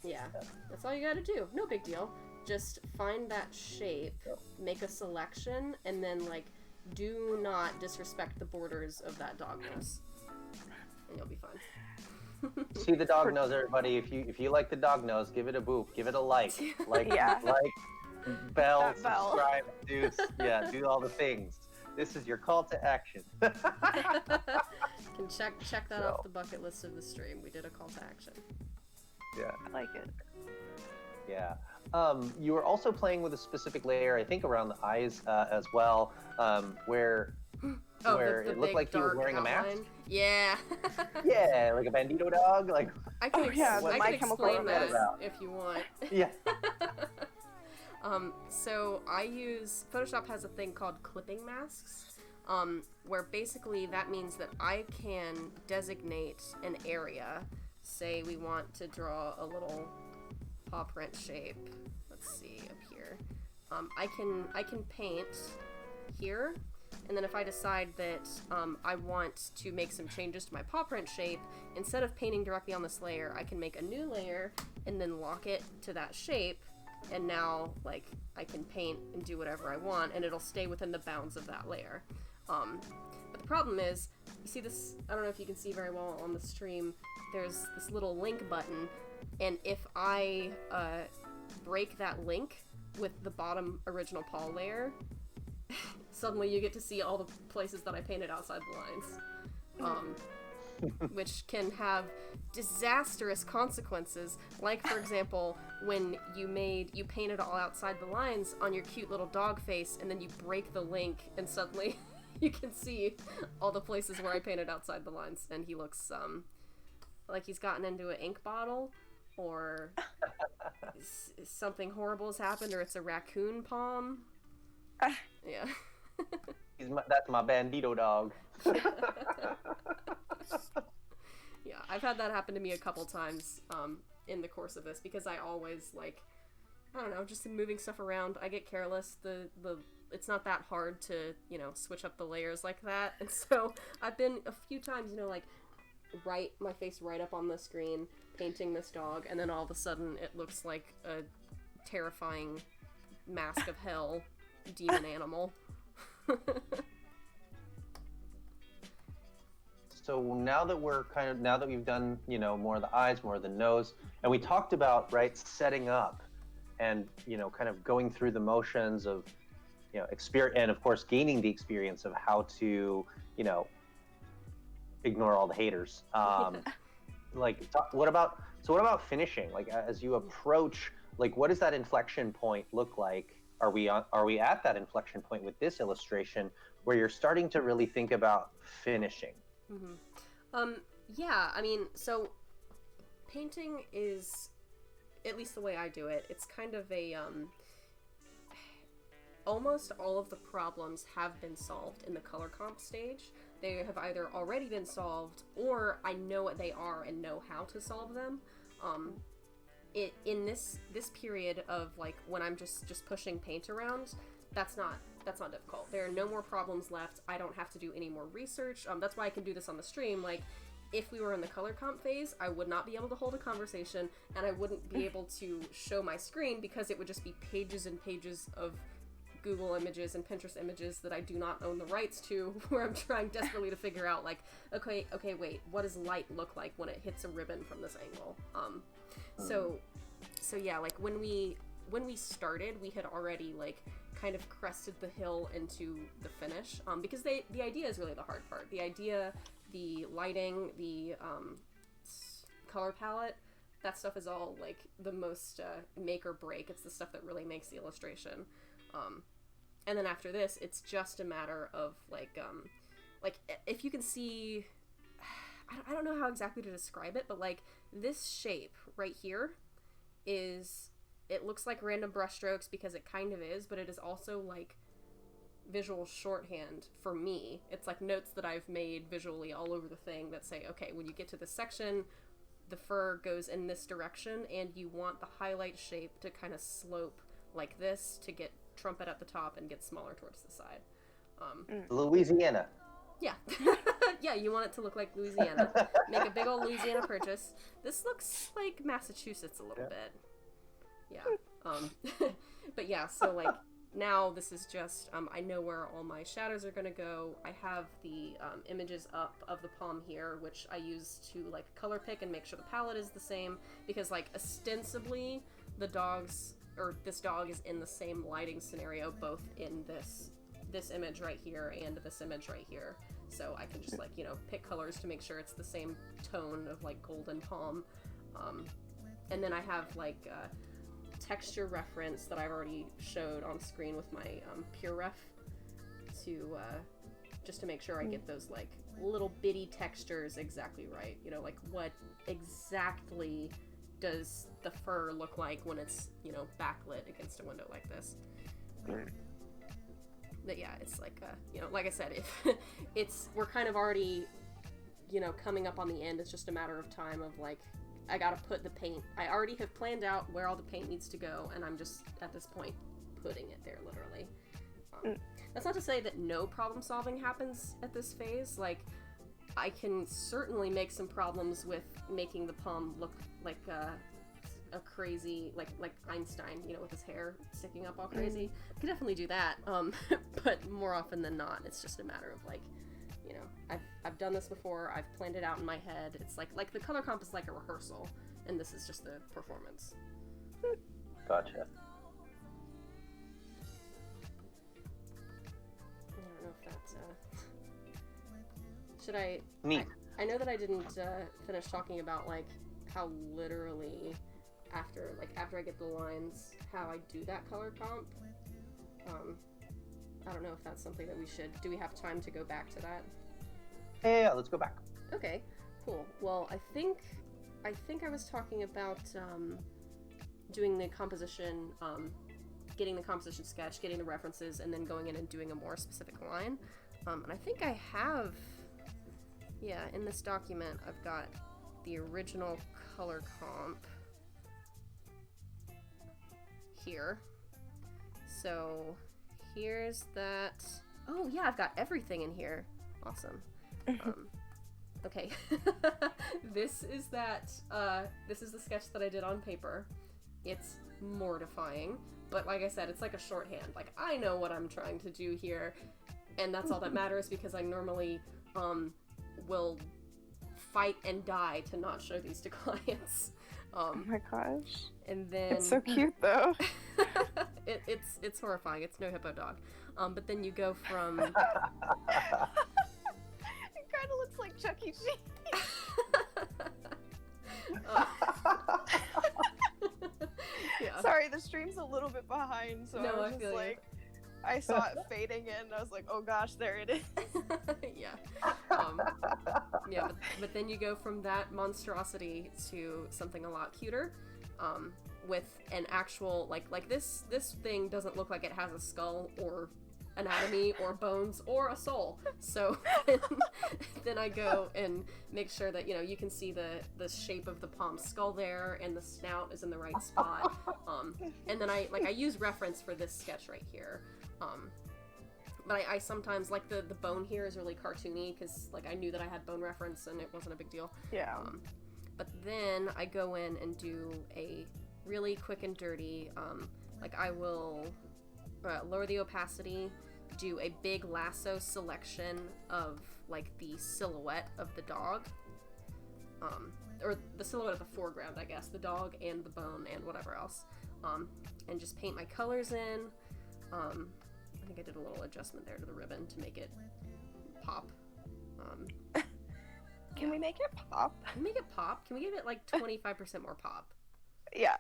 Yeah, that's all you gotta do. No big deal. Just find that shape, make a selection, and then, like, do not disrespect the borders of that dog nose. And you'll be fine.
See the dog nose, everybody. If you like the dog nose, give it a boop, give it a like, bell, subscribe, do all the things. This is your call to action.
Can check that off the bucket list of the stream. We did a call to action.
Yeah,
I like it.
Yeah. You were also playing with a specific layer, I think, around the eyes as well, where it looked like he was wearing a mask.
Yeah.
Yeah, like a bandito dog. Like.
I can explain that if you want.
Yeah.
So I use Photoshop has a thing called clipping masks, where basically that means that I can designate an area. Say we want to draw a little paw print shape. Let's see up here. I can paint here, and then if I decide that I want to make some changes to my paw print shape, instead of painting directly on this layer, I can make a new layer and then lock it to that shape, and now like I can paint and do whatever I want, and it'll stay within the bounds of that layer. But the problem is, you see this, I don't know if you can see very well on the stream, there's this little link button, and if I break that link with the bottom original paw layer, suddenly you get to see all the places that I painted outside the lines. Which can have disastrous consequences, like for example when you painted all outside the lines on your cute little dog face, and then you break the link and suddenly you can see all the places where I painted outside the lines, and he looks like he's gotten into an ink bottle, or something horrible has happened, or it's a raccoon palm. Yeah.
That's my bandito dog.
Yeah, I've had that happen to me a couple times in the course of this, because I always, like, I don't know, just in moving stuff around, I get careless. It's not that hard to, switch up the layers like that, and so I've been a few times, like, my face right up on the screen, painting this dog, and then all of a sudden it looks like a terrifying mask of hell demon animal.
So now that we've done, more of the eyes, more of the nose, and we talked about, right, setting up and, kind of going through the motions of, experience, and of course gaining the experience of how to, ignore all the haters. What about finishing? Like, as you approach, like, what does that inflection point look like? Are we at that inflection point with this illustration where you're starting to really think about finishing?
Mm-hmm. Yeah, I mean, so painting is, at least the way I do it, it's kind of a, almost all of the problems have been solved in the color comp stage. They have either already been solved, or I know what they are and know how to solve them. In this period of, like, when I'm just pushing paint around, that's not difficult. There are no more problems left. I don't have to do any more research. That's why I can do this on the stream. Like, if we were in the color comp phase, I would not be able to hold a conversation, and I wouldn't be able to show my screen, because it would just be pages and pages of Google images and Pinterest images that I do not own the rights to, where I'm trying desperately to figure out, like, okay, wait, what does light look like when it hits a ribbon from this angle? So yeah, like, when we started, we had already, like, kind of crested the hill into the finish, because the idea is really the hard part. The idea, the lighting, the color palette, that stuff is all, like, the most make or break. It's the stuff that really makes the illustration. And then after this, it's just a matter of, like, if you can see, I don't know how exactly to describe it, but, like, this shape right here it looks like random brushstrokes, because it kind of is, but it is also, like, visual shorthand for me. It's like notes that I've made visually all over the thing that say, okay, when you get to this section, the fur goes in this direction, and you want the highlight shape to kind of slope like this to get trumpet at the top and get smaller towards the side.
Louisiana.
Yeah. Yeah, you want it to look like Louisiana. Make a big old Louisiana purchase. This looks like Massachusetts a little bit. Yeah. But yeah, so like now this is just, I know where all my shadows are gonna go. I have the images up of the palm here, which I use to like color pick and make sure the palette is the same, because like ostensibly the dogs, or this dog is in the same lighting scenario, both in this image right here and this image right here. So I can just like, you know, pick colors to make sure it's the same tone of like golden palm. And then I have like texture reference that I've already showed on screen with my pure ref to just to make sure I get those like little bitty textures exactly right. You know, like what exactly does the fur look like when it's, you know, backlit against a window like this. But yeah, it's like, you know, like I said, if we're kind of already, you know, coming up on the end. It's just a matter of time of like, I gotta put the paint. I already have planned out where all the paint needs to go, and I'm just, at this point, putting it there, literally. That's not to say that no problem solving happens at this phase. Like, I can certainly make some problems with making the palm look like a crazy, like Einstein, you know, with his hair sticking up all crazy. I can definitely do that, but more often than not, it's just a matter of like, you know, I've done this before, I've planned it out in my head. It's like the color comp is like a rehearsal, and this is just the performance.
Gotcha.
I don't know if that's, should I...
Neat.
I know that I didn't finish talking about like how literally after I get the lines, how I do that color comp. I don't know if that's something that we should... Do we have time to go back to that?
Yeah, let's go back.
Okay, cool. Well, I think I was talking about doing the composition, getting the composition sketch, getting the references, and then going in and doing a more specific line. And I think I have... Yeah, in this document, I've got the original color comp here. So here's that. Oh yeah, I've got everything in here. Awesome. Okay. This is the sketch that I did on paper. It's mortifying, but like I said, it's like a shorthand. Like, I know what I'm trying to do here, and that's all that matters, because I normally will fight and die to not show these to clients.
Oh my gosh.
And then
it's so cute though.
it's horrifying. It's no hippo dog. But then you go from
It kind of looks like Chuck E. Cheese.
Yeah.
Sorry, the stream's a little bit behind, so
No,
I was
I
just
feel
like, I saw it fading in, and I was like, oh gosh, there it is.
Yeah. Yeah, but then you go from that monstrosity to something a lot cuter, with an actual, like this thing doesn't look like it has a skull or anatomy or bones or a soul. So then I go and make sure that, you know, you can see the shape of the palm skull there, and the snout is in the right spot. And then I use reference for this sketch right here. But I sometimes, like, the bone here is really cartoony, because, like, I knew that I had bone reference and it wasn't a big deal.
Yeah.
But then I go in and do a really quick and dirty, like, I will lower the opacity, do a big lasso selection of, like, the silhouette of the dog, or the silhouette of the foreground, I guess, the dog and the bone and whatever else, and just paint my colors in. I think I did a little adjustment there to the ribbon to make it pop.
Can we make it pop?
Can we make it pop? Can we give it like 25% more pop?
Yeah.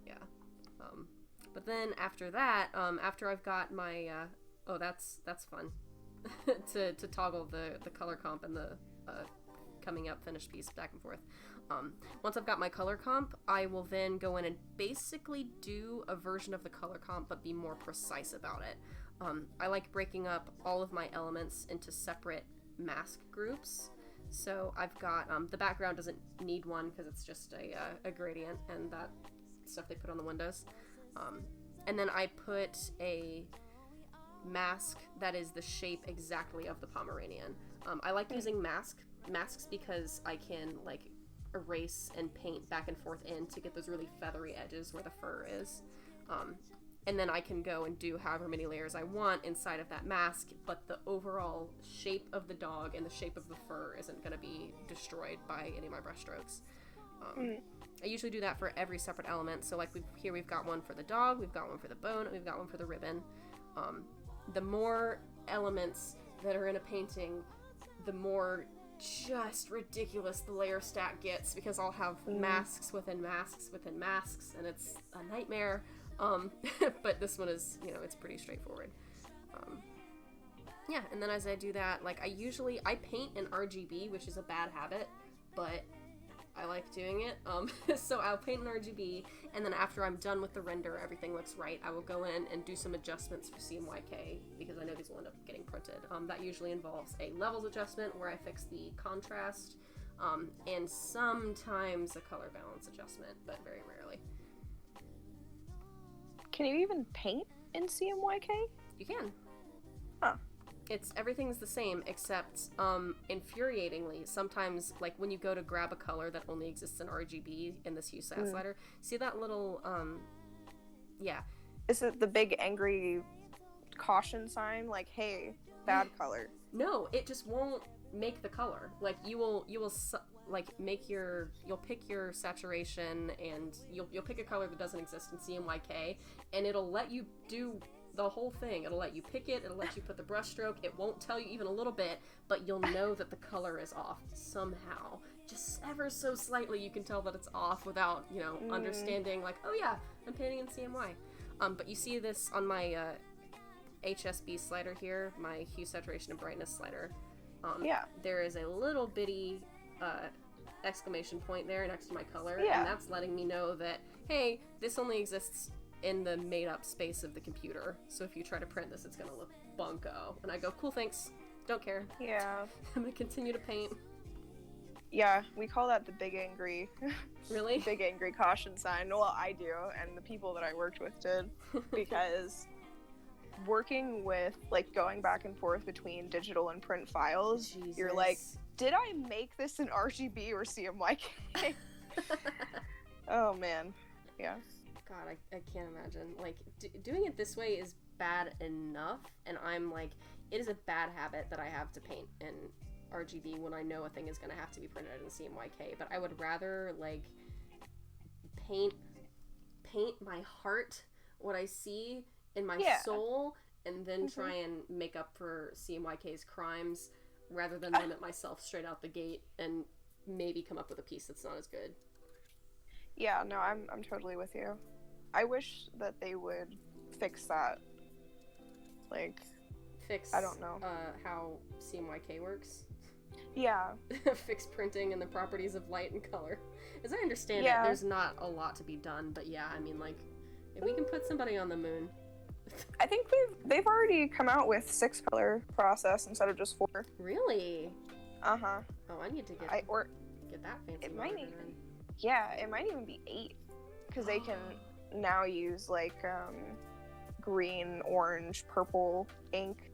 Yeah. But then after that, after I've got my, oh, that's fun, to toggle the color comp and the coming up finished piece back and forth. Once I've got my color comp, I will then go in and basically do a version of the color comp, but be more precise about it. I like breaking up all of my elements into separate mask groups. So I've got, the background doesn't need one because it's just a gradient and that stuff they put on the windows. And then I put mask that is the shape exactly of the Pomeranian. I like using masks because I can, like, erase and paint back and forth in to get those really feathery edges where the fur is. And then I can go and do however many layers I want inside of that mask, but the overall shape of the dog and the shape of the fur isn't going to be destroyed by any of my brush strokes. I usually do that for every separate element. So, like, we've got one for the dog, we've got one for the bone, and we've got one for the ribbon. The more elements that are in a painting, the more just ridiculous the layer stack gets, because I'll have masks within masks within masks, and it's a nightmare. But this one is, it's pretty straightforward. Yeah, and then as I do that, like, I paint in RGB, which is a bad habit, but I like doing it. So I'll paint in RGB, and then after I'm done with the render, everything looks right, I will go in and do some adjustments for CMYK, because I know these will end up getting printed. That usually involves a levels adjustment where I fix the contrast, and sometimes a color balance adjustment, but very rarely.
Can you even paint in CMYK?
You can.
Huh.
Everything's the same, except, infuriatingly, sometimes, like, when you go to grab a color that only exists in RGB in this hue slider, see that little, yeah.
Is it the big angry caution sign? Like, hey, bad color.
No, it just won't make the color. Like, you'll pick your saturation, and you'll pick a color that doesn't exist in CMYK, and it'll let you do the whole thing. It'll let you pick it, it'll let you put the brush stroke, it won't tell you even a little bit, but you'll know that the color is off somehow. Just ever so slightly you can tell that it's off without, understanding, like, oh yeah, I'm painting in CMY. But you see this on my HSB slider here, my hue, saturation, and brightness slider. There is a little bitty exclamation point there next to my color, and that's letting me know that, hey, this only exists in the made-up space of the computer, so if you try to print this, it's gonna look bunko. And I go, cool, thanks, don't care.
Yeah.
I'm gonna continue to paint.
Yeah, we call that the big angry.
Really?
Big angry caution sign. Well, I do, and the people that I worked with did, because working with, like, going back and forth between digital and print files, Jesus. You're like, did I make this in RGB or CMYK? Oh, man. Yeah.
God, I can't imagine. Like, doing it this way is bad enough, and I'm like, it is a bad habit that I have to paint in RGB when I know a thing is going to have to be printed in CMYK, but I would rather, like, paint my heart, what I see in my soul, and then try and make up for CMYK's crimes, rather than limit myself straight out the gate and maybe come up with a piece that's not as good.
Yeah, no, I'm totally with you. I wish that they would fix that. Like, I don't know.
How CMYK works?
Yeah.
Fix printing and the properties of light and color. As I understand it, there's not a lot to be done, but yeah, I mean, like, if we can put somebody on the moon.
I think they've already come out with 6-color process instead of just 4.
Really?
Uh-huh.
Oh, I need to get that fancy.
It might even, it might even be 8, because they can now use, like, green, orange, purple ink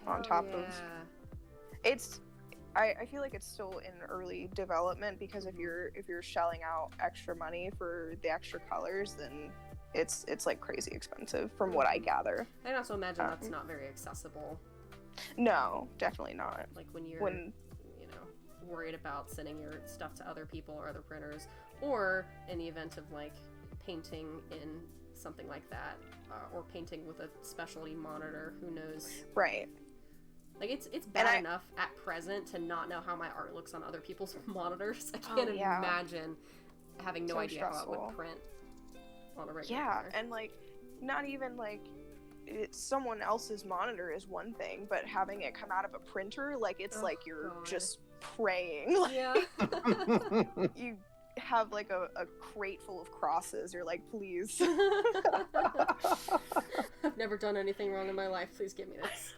on top of. It's. I feel like it's still in early development, because if you're shelling out extra money for the extra colors, then it's like crazy expensive from what I gather.
I also imagine that's not very accessible.
No, definitely not.
Like when you're worried about sending your stuff to other people or other printers, or in the event of, like, painting in something like that, or painting with a specialty monitor, who knows?
Right.
Like, it's bad enough at present to not know how my art looks on other people's monitors. I can't imagine having no idea how it would print on a regular printer.
And, like, not even, like, someone else's monitor is one thing, but having it come out of a printer, like, it's like you're just praying.
Yeah.
You have, like, a crate full of crosses. You're like, please.
I've never done anything wrong in my life. Please give me this.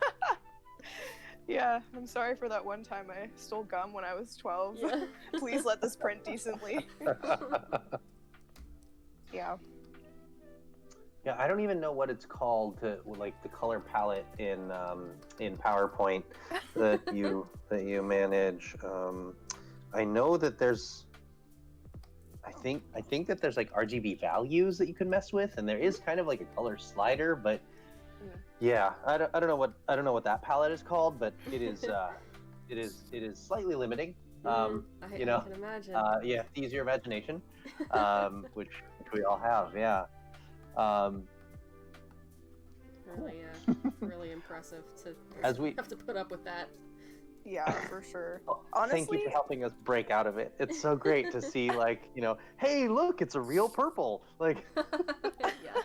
Yeah, I'm sorry for that one time I stole gum when I was 12. Yeah. Please let this print decently. Yeah.
Yeah, I don't even know what it's called to like the color palette in PowerPoint that you manage. I know that there's I think that there's like RGB values that you can mess with, and there is kind of like a color slider, but yeah, I don't know what that palette is called, but it is it is slightly limiting.
I can imagine.
You have to use your imagination, which we all have. Yeah.
Really, really impressive to
As we
have to put up with that.
Yeah, for sure.
Honestly, thank you for helping us break out of it. It's so great to see, like, hey, look, it's a real purple. Like,
yeah.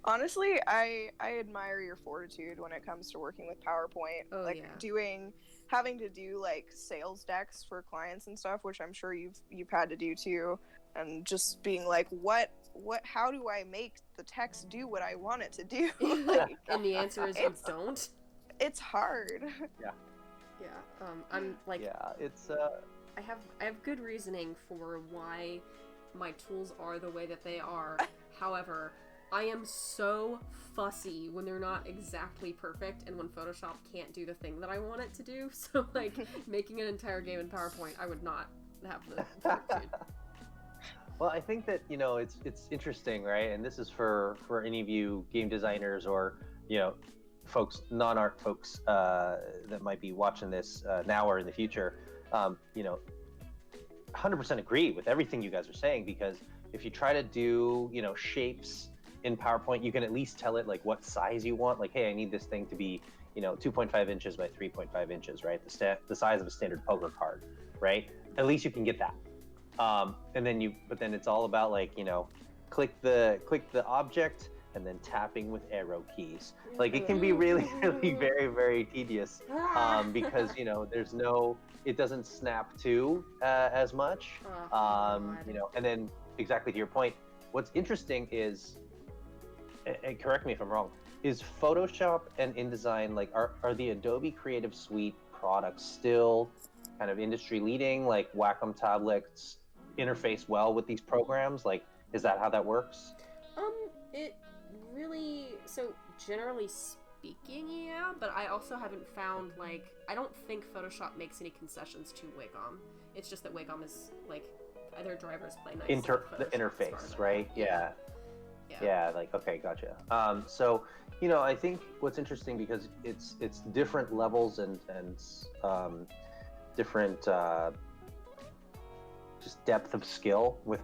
Honestly, I admire your fortitude when it comes to working with PowerPoint.
Oh,
like
yeah.
having to do like sales decks for clients and stuff, which I'm sure you've had to do too, and just being like, how do I make the text do what I want it to do?
Like, and the answer is you don't.
It's hard.
Yeah.
Yeah. I'm like.
Yeah, it's.
I have good reasoning for why my tools are the way that they are. However, I am so fussy when they're not exactly perfect and when Photoshop can't do the thing that I want it to do. So, like, making an entire game in PowerPoint, I would not have the fortitude.
Well, I think that, it's interesting, right? And this is for any of you game designers or, folks, non-art folks that might be watching this now or in the future, 100% agree with everything you guys are saying, because if you try to do, shapes in PowerPoint, you can at least tell it like what size you want. Like, hey, I need this thing to be, 2.5 inches by 3.5 inches, right? The size of a standard poker card, right? At least you can get that. And then but then it's all about like, click the object and then tapping with arrow keys. Like, it can be really, really very, very tedious, because, it doesn't snap to as much, and then exactly to your point, what's interesting is, and correct me if I'm wrong, is Photoshop and InDesign, like, are the Adobe Creative Suite products still kind of industry leading? Like, Wacom tablets interface well with these programs? Like, is that how that works?
It really, so generally speaking, yeah, but I also haven't found, like, I don't think Photoshop makes any concessions to Wacom. It's just that Wacom is, like, their drivers play nice.
The interface, right? Yeah, like, okay, gotcha. So, I think what's interesting, because it's different levels and different just depth of skill with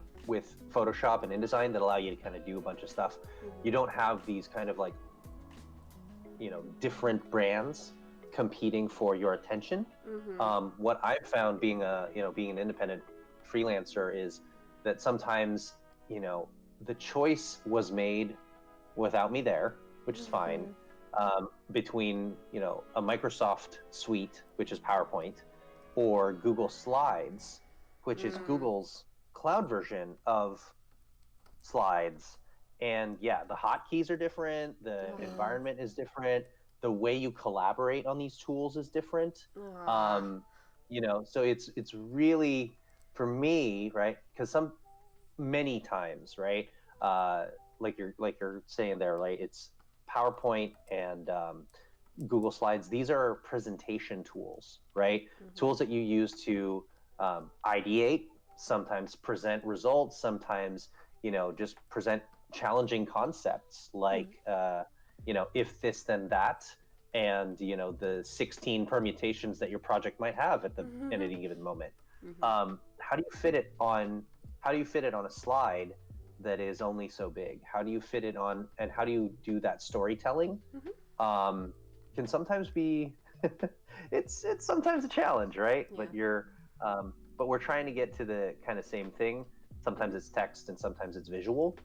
Photoshop and InDesign that allow you to kind of do a bunch of stuff. You don't have these kind of like, different brands competing for your attention. What I've found being an independent freelancer is that sometimes, the choice was made without me there, which is fine, between, a Microsoft suite, which is PowerPoint, or Google Slides, which is Google's cloud version of Slides. And yeah, the hotkeys are different, the environment is different, the way you collaborate on these tools is different. So it's really, for me, right, because many times, right, like you're saying there, right, it's PowerPoint and Google Slides. These are presentation tools, right? Tools that you use to ideate, sometimes present results, sometimes, just present challenging concepts like, if this, then that, and, the 16 permutations that your project might have at any given moment. How do you fit it on a slide that is only so big? How do you fit it on, and how do you do that storytelling? Can sometimes be, it's sometimes a challenge, right?
Yeah.
But we're trying to get to the kind of same thing. Sometimes it's text and sometimes it's visual.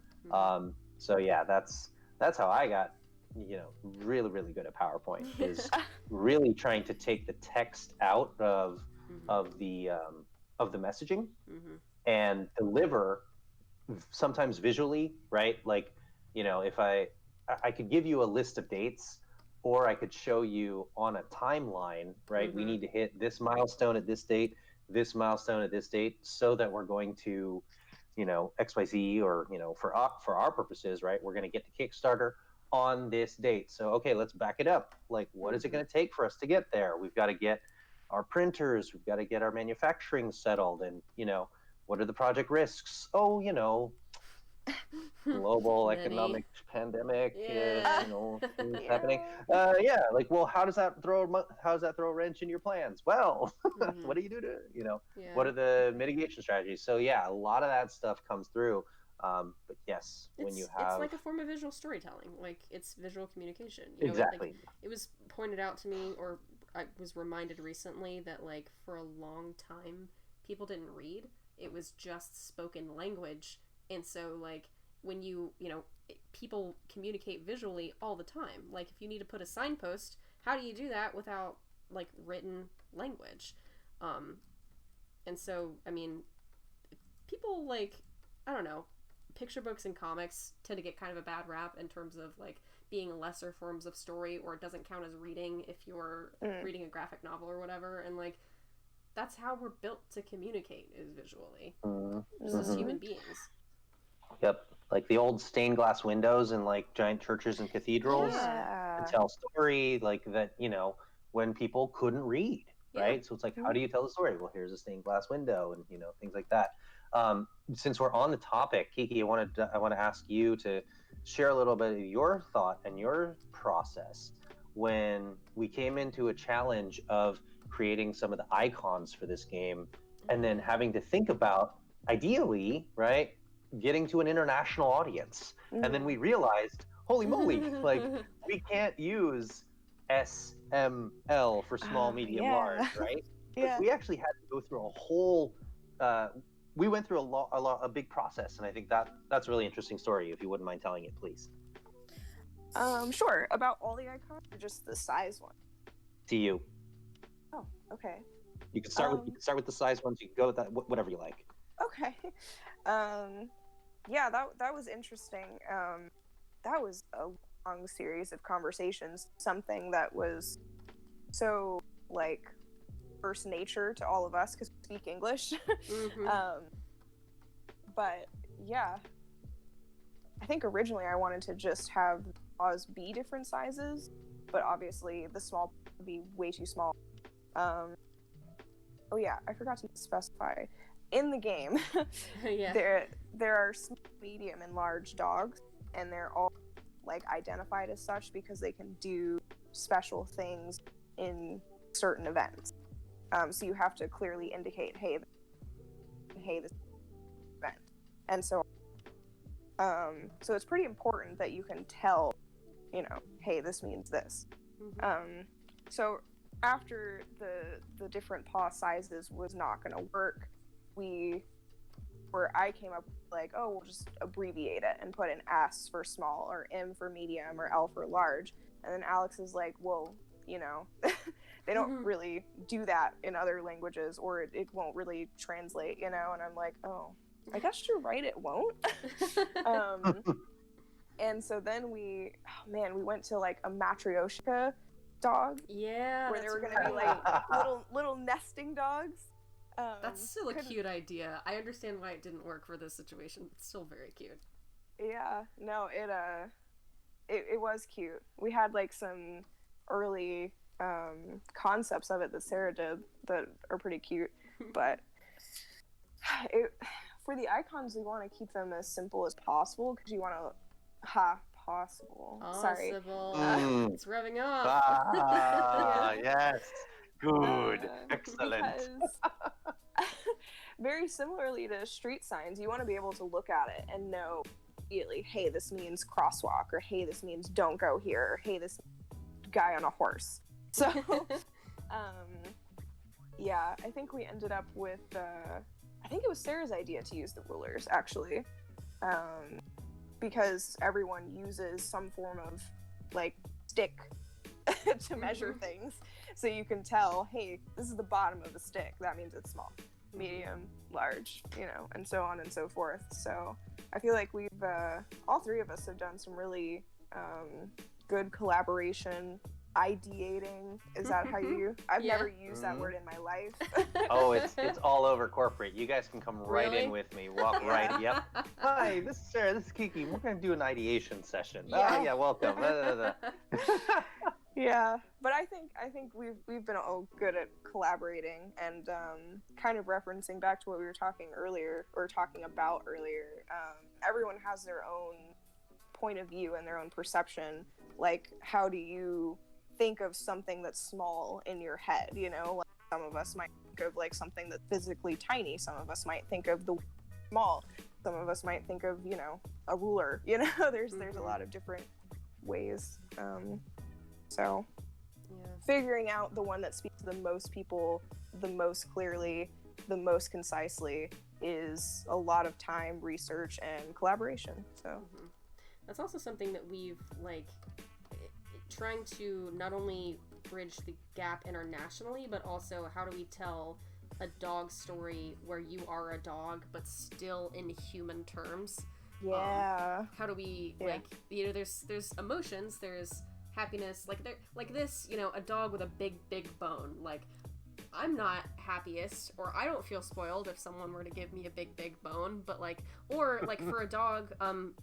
So yeah, that's how I got, really, really good at PowerPoint, is really trying to take the text out of the messaging and deliver sometimes visually, right? Like, if I could give you a list of dates, or I could show you on a timeline, right? We need to hit this milestone at this date, this milestone at this date, so that we're going to XYZ, or for our purposes, right, we're going to get the Kickstarter on this date. So okay, let's back it up. Like, what is it going to take for us to get there? We've got to get our printers, we've got to get our manufacturing settled, and what are the project risks? Global economic pandemic, things happening. Like, well, how does that throw a wrench in your plans? Well, what do you do to, what are the mitigation strategies? So yeah, a lot of that stuff comes through. But yes, when you have,
it's like a form of visual storytelling, like it's visual communication.
Exactly.
Like, it was pointed out to me, or I was reminded recently, that like for a long time people didn't read. It was just spoken language, and so like when people communicate visually all the time. Like if you need to put a signpost, how do you do that without like written language? And so I mean, people like, I don't know, picture books and comics tend to get kind of a bad rap in terms of like being lesser forms of story, or it doesn't count as reading if you're reading a graphic novel or whatever. And like that's how we're built to communicate, is visually, just as human beings.
Yep, like the old stained glass windows in like giant churches and cathedrals to tell story, like that, when people couldn't read, right? So it's like, how do you tell the story? Well, here's a stained glass window, and things like that. Since we're on the topic, Kiki, I want to ask you to share a little bit of your thought and your process when we came into a challenge of creating some of the icons for this game, and then having to think about, ideally, right, getting to an international audience. And then we realized, holy moly, like we can't use SML for small, medium, large, right? Like, we actually had to go through a whole we went through a big process, and I think that's a really interesting story. If you wouldn't mind telling it, please.
Sure. About all the icons, or just the size one?
To you.
Oh, okay.
You can start with the size ones. You can go with that, whatever you like.
Okay. Yeah, that was interesting. That was a long series of conversations. Something that was so like first nature to all of us because we speak English. But yeah, I think originally I wanted to just have Oz be different sizes, but obviously the small would be way too small. Oh yeah, I forgot to specify. In the game, there are small, medium, and large dogs, and they're all like identified as such because they can do special things in certain events. So you have to clearly indicate, hey, this event, and so it's pretty important that you can tell, hey, this means this. So after the different paw sizes was not going to work, I came up with like, oh, we'll just abbreviate it and put an S for small, or M for medium, or L for large. And then Alex is like, well, they don't really do that in other languages, or it won't really translate, and I'm like, oh, I guess you're right, it won't. And so then we went to like a matryoshka dog, where they were going to be like little nesting dogs.
That's still a cute idea. I understand why it didn't work for this situation. It's still very cute.
Yeah, no, it was cute. We had like some early concepts of it that Sarah did that are pretty cute, but for the icons, we want to keep them as simple as possible because you want to possible. Sorry,
it's rubbing off.
Yes, good, excellent.
Very similarly to street signs, you want to be able to look at it and know immediately, hey, this means crosswalk, or hey, this means don't go here, or hey, this guy on a horse. So yeah, I think we ended up with I think it was Sarah's idea to use the rulers, actually, because everyone uses some form of like stick to measure things, so you can tell, hey, this is the bottom of the stick, that means it's small, medium, large, and so on and so forth. So I feel like we've all three of us have done some really good collaboration ideating. Is that how you? I've never used that word in my life.
Oh, it's all over corporate. You guys can come right
Really?
in with me. Walk right. Yep. Hi, this is Sarah. This is Kiki. We're gonna do an ideation session.
Yeah.
Yeah, welcome.
Yeah, but I think we've been all good at collaborating, and kind of referencing back to what we were talking about earlier. Everyone has their own point of view and their own perception. Like, how do you think of something that's small in your head? You know, like, some of us might think of like something that's physically tiny. Some of us might think of the small. Some of us might think of, you know, a ruler. You know, there's a lot of different ways. So figuring out the one that speaks to the most people the most clearly, the most concisely, is a lot of time, research, and collaboration. So
that's also something that we've like trying to not only bridge the gap internationally, but also how do we tell a dog story where you are a dog but still in human terms. How do we like, you know, there's emotions, there's happiness, like this, you know, a dog with a big bone. Like, I'm not happiest, or I don't feel spoiled if someone were to give me a big bone, but like, or like for a dog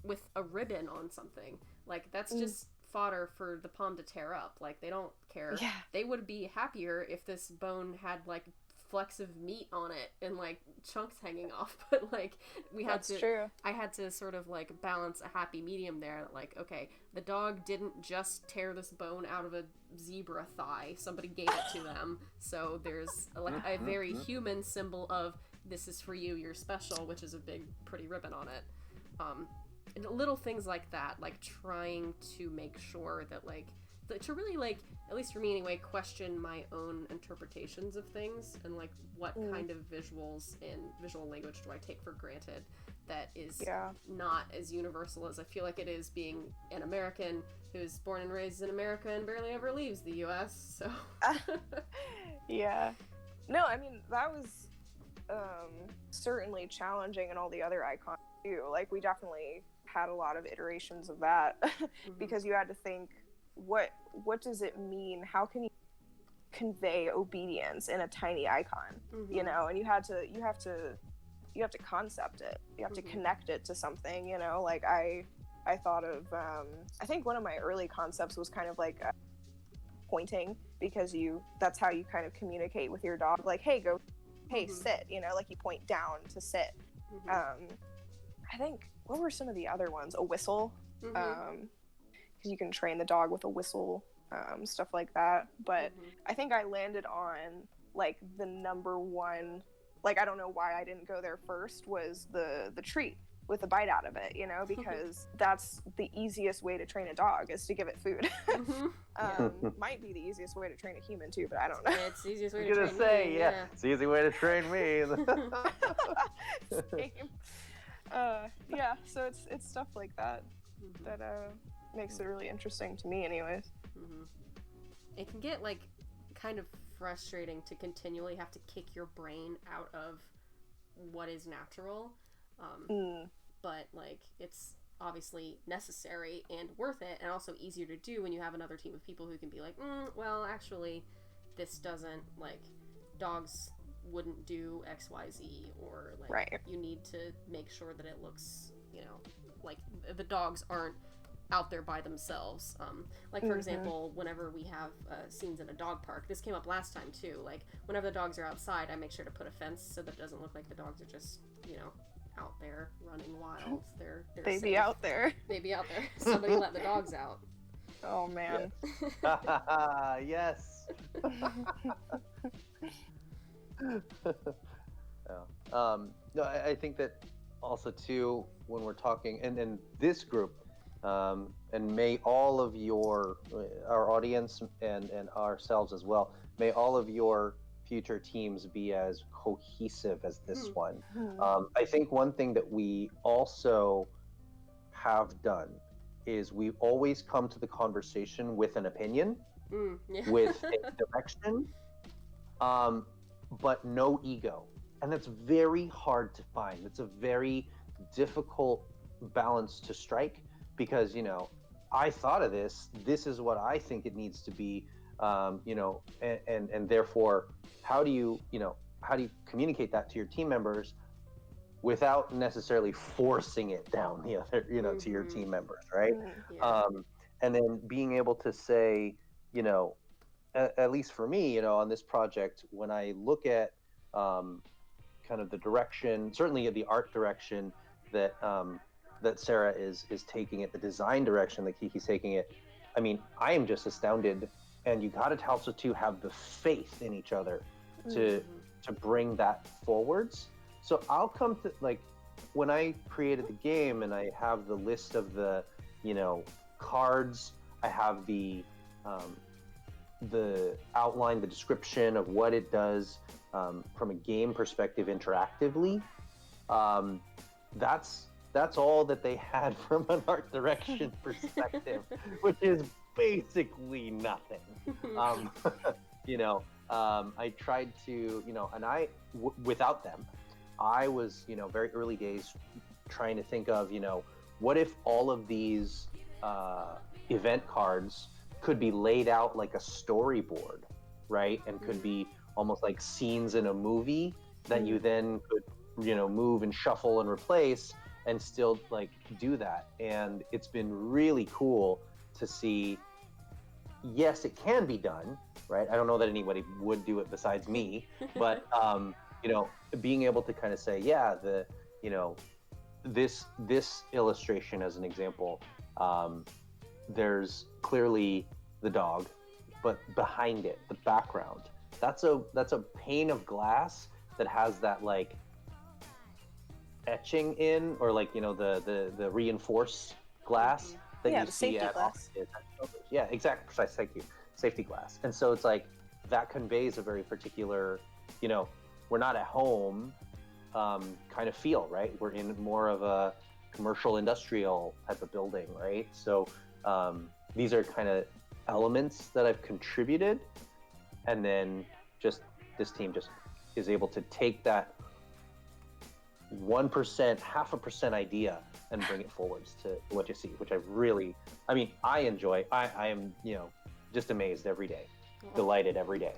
with a ribbon on something, like that's just fodder for the palm to tear up. Like, they don't care. They would be happier if this bone had like flecks of meat on it and like chunks hanging off, but like I had to sort of like balance a happy medium there. Like, okay, the dog didn't just tear this bone out of a zebra thigh, somebody gave it to them, so there's like a very human symbol of this is for you, you're special, which is a big pretty ribbon on it. And little things like that, like trying to make sure that like to really, like, at least for me anyway, question my own interpretations of things, and like what kind of visuals and visual language do I take for granted that is not as universal as I feel like it is, being an American who's born and raised in America and barely ever leaves the US. So
no, I mean, that was certainly challenging, and all the other icons too. Like, we definitely had a lot of iterations of that because you had to think, what does it mean? How can you convey obedience in a tiny icon? You know, and you have to concept it. You have to connect it to something. You know, like I thought of I think one of my early concepts was kind of like pointing, because that's how you kind of communicate with your dog. Like, hey, go, hey, sit. You know, like you point down to sit. I think, what were some of the other ones? A whistle. Because you can train the dog with a whistle, stuff like that. But I think I landed on like the number one, like, I don't know why I didn't go there first, was the treat with a bite out of it, you know, because that's the easiest way to train a dog, is to give it food. Might be the easiest way to train a human too, but I don't know.
It's the easiest way to train me.
It's the easy way to train me.
Same. So it's stuff like that that makes it really interesting to me anyways.
It can get like kind of frustrating to continually have to kick your brain out of what is natural, but like it's obviously necessary and worth it, and also easier to do when you have another team of people who can be like, well, actually this doesn't, like, dogs wouldn't do XYZ, or like you need to make sure that it looks, you know, like the dogs aren't out there by themselves. Like, for example, whenever we have scenes in a dog park, this came up last time too, like whenever the dogs are outside, I make sure to put a fence so that it doesn't look like the dogs are just, you know, out there running wild. They're
they
safe.
be out there.
They be out there. Somebody let the dogs out.
Oh man.
Yes. No, I think that also too, when we're talking, and this group, and may all of our audience and ourselves as well, may all of your future teams be as cohesive as this one. I think one thing that we also have done is we always come to the conversation with an opinion, with a direction, but no ego. And that's very hard to find. It's a very difficult balance to strike, because, you know, I thought of this. This is what I think it needs to be. You know, and therefore, how do you communicate that to your team members without necessarily forcing it down the other, to your team members, right?
Yeah.
And then being able to say, at least for me, on this project, when I look at kind of the direction, certainly the art direction that that Sarah is taking it, the design direction that Kiki's taking it. I mean, I am just astounded, and you got to also to have the faith in each other to bring that forwards. So I'll come to, like, when I created the game and I have the list of the cards, I have the outline, the description of what it does from a game perspective interactively. That's all that they had from an art direction perspective, which is basically nothing. I tried to, and without them, I was, very early days trying to think of, what if all of these event cards could be laid out like a storyboard, right? And could be almost like scenes in a movie that you then could, move and shuffle and replace and still like do that. And it's been really cool to see, yes, it can be done, right? I don't know that anybody would do it besides me, but being able to kind of say, yeah, this illustration as an example, there's clearly the dog, but behind it, the background, that's a pane of glass that has that like etching in, or like the reinforced glass that you see at
glass.
Yeah, exactly, precise, thank you, safety glass. And so it's like that conveys a very particular, we're not at home kind of feel, right? We're in more of a commercial industrial type of building, right? So these are kind of elements that I've contributed, and then just this team just is able to take that 1%, 0.5% idea and bring it forwards to what you see, which I enjoy. I am, just amazed every day, delighted every day.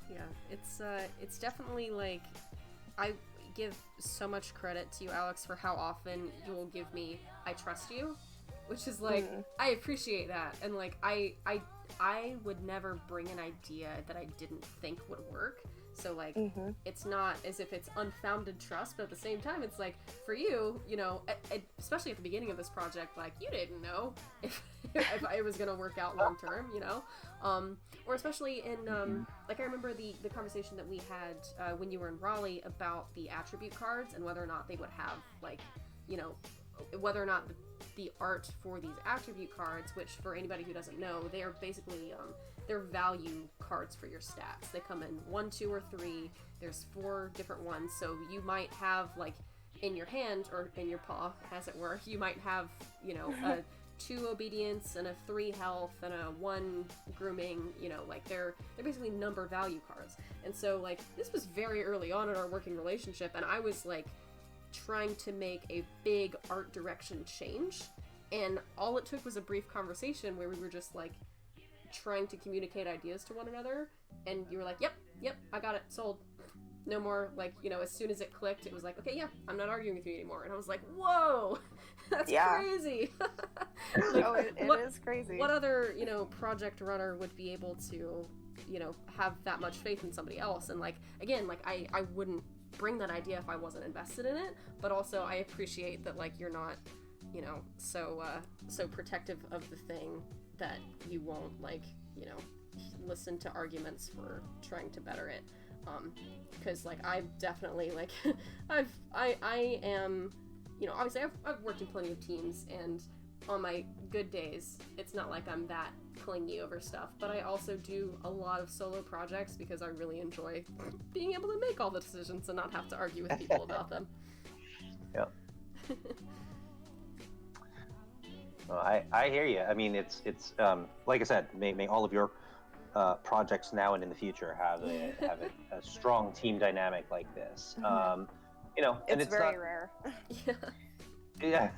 Yeah, it's definitely like, I give so much credit to you, Alex, for how often you will give me "I trust you," which is like, I appreciate that. And like I would never bring an idea that I didn't think would work. So like it's not as if it's unfounded trust, but at the same time it's like, for you, especially at the beginning of this project, like you didn't know if it was gonna work out long term, or especially in like I remember the conversation that we had when you were in Raleigh about the attribute cards and whether or not they would have like, whether or not the art for these attribute cards, which for anybody who doesn't know, they are basically they're value cards for your stats. They come in 1, 2, or 3. There's 4 different ones, so you might have like in your hand or in your paw, as it were, you might have a 2 obedience and a 3 health and a 1 grooming. Like they're basically number value cards. And so like this was very early on in our working relationship, and I was like trying to make a big art direction change, and all it took was a brief conversation where we were just like trying to communicate ideas to one another, and you were like, yep, I got it, sold. No more, like, as soon as it clicked, it was like, okay, yeah, I'm not arguing with you anymore. And I was like, whoa, that's crazy.
Like, it is crazy.
What other, project runner would be able to, have that much faith in somebody else? And like, again, like I wouldn't bring that idea if I wasn't invested in it, but also I appreciate that like you're not, so protective of the thing that you won't like, listen to arguments for trying to better it. Because like I've definitely like I am, obviously I've worked in plenty of teams, and on my good days it's not like I'm that clingy over stuff, but I also do a lot of solo projects because I really enjoy being able to make all the decisions and not have to argue with people about them.
Yeah. Well, I hear you. I mean, it's like I said, may all of your projects now and in the future have a strong team dynamic like this. And
it's very rare.
Yeah.
Yeah,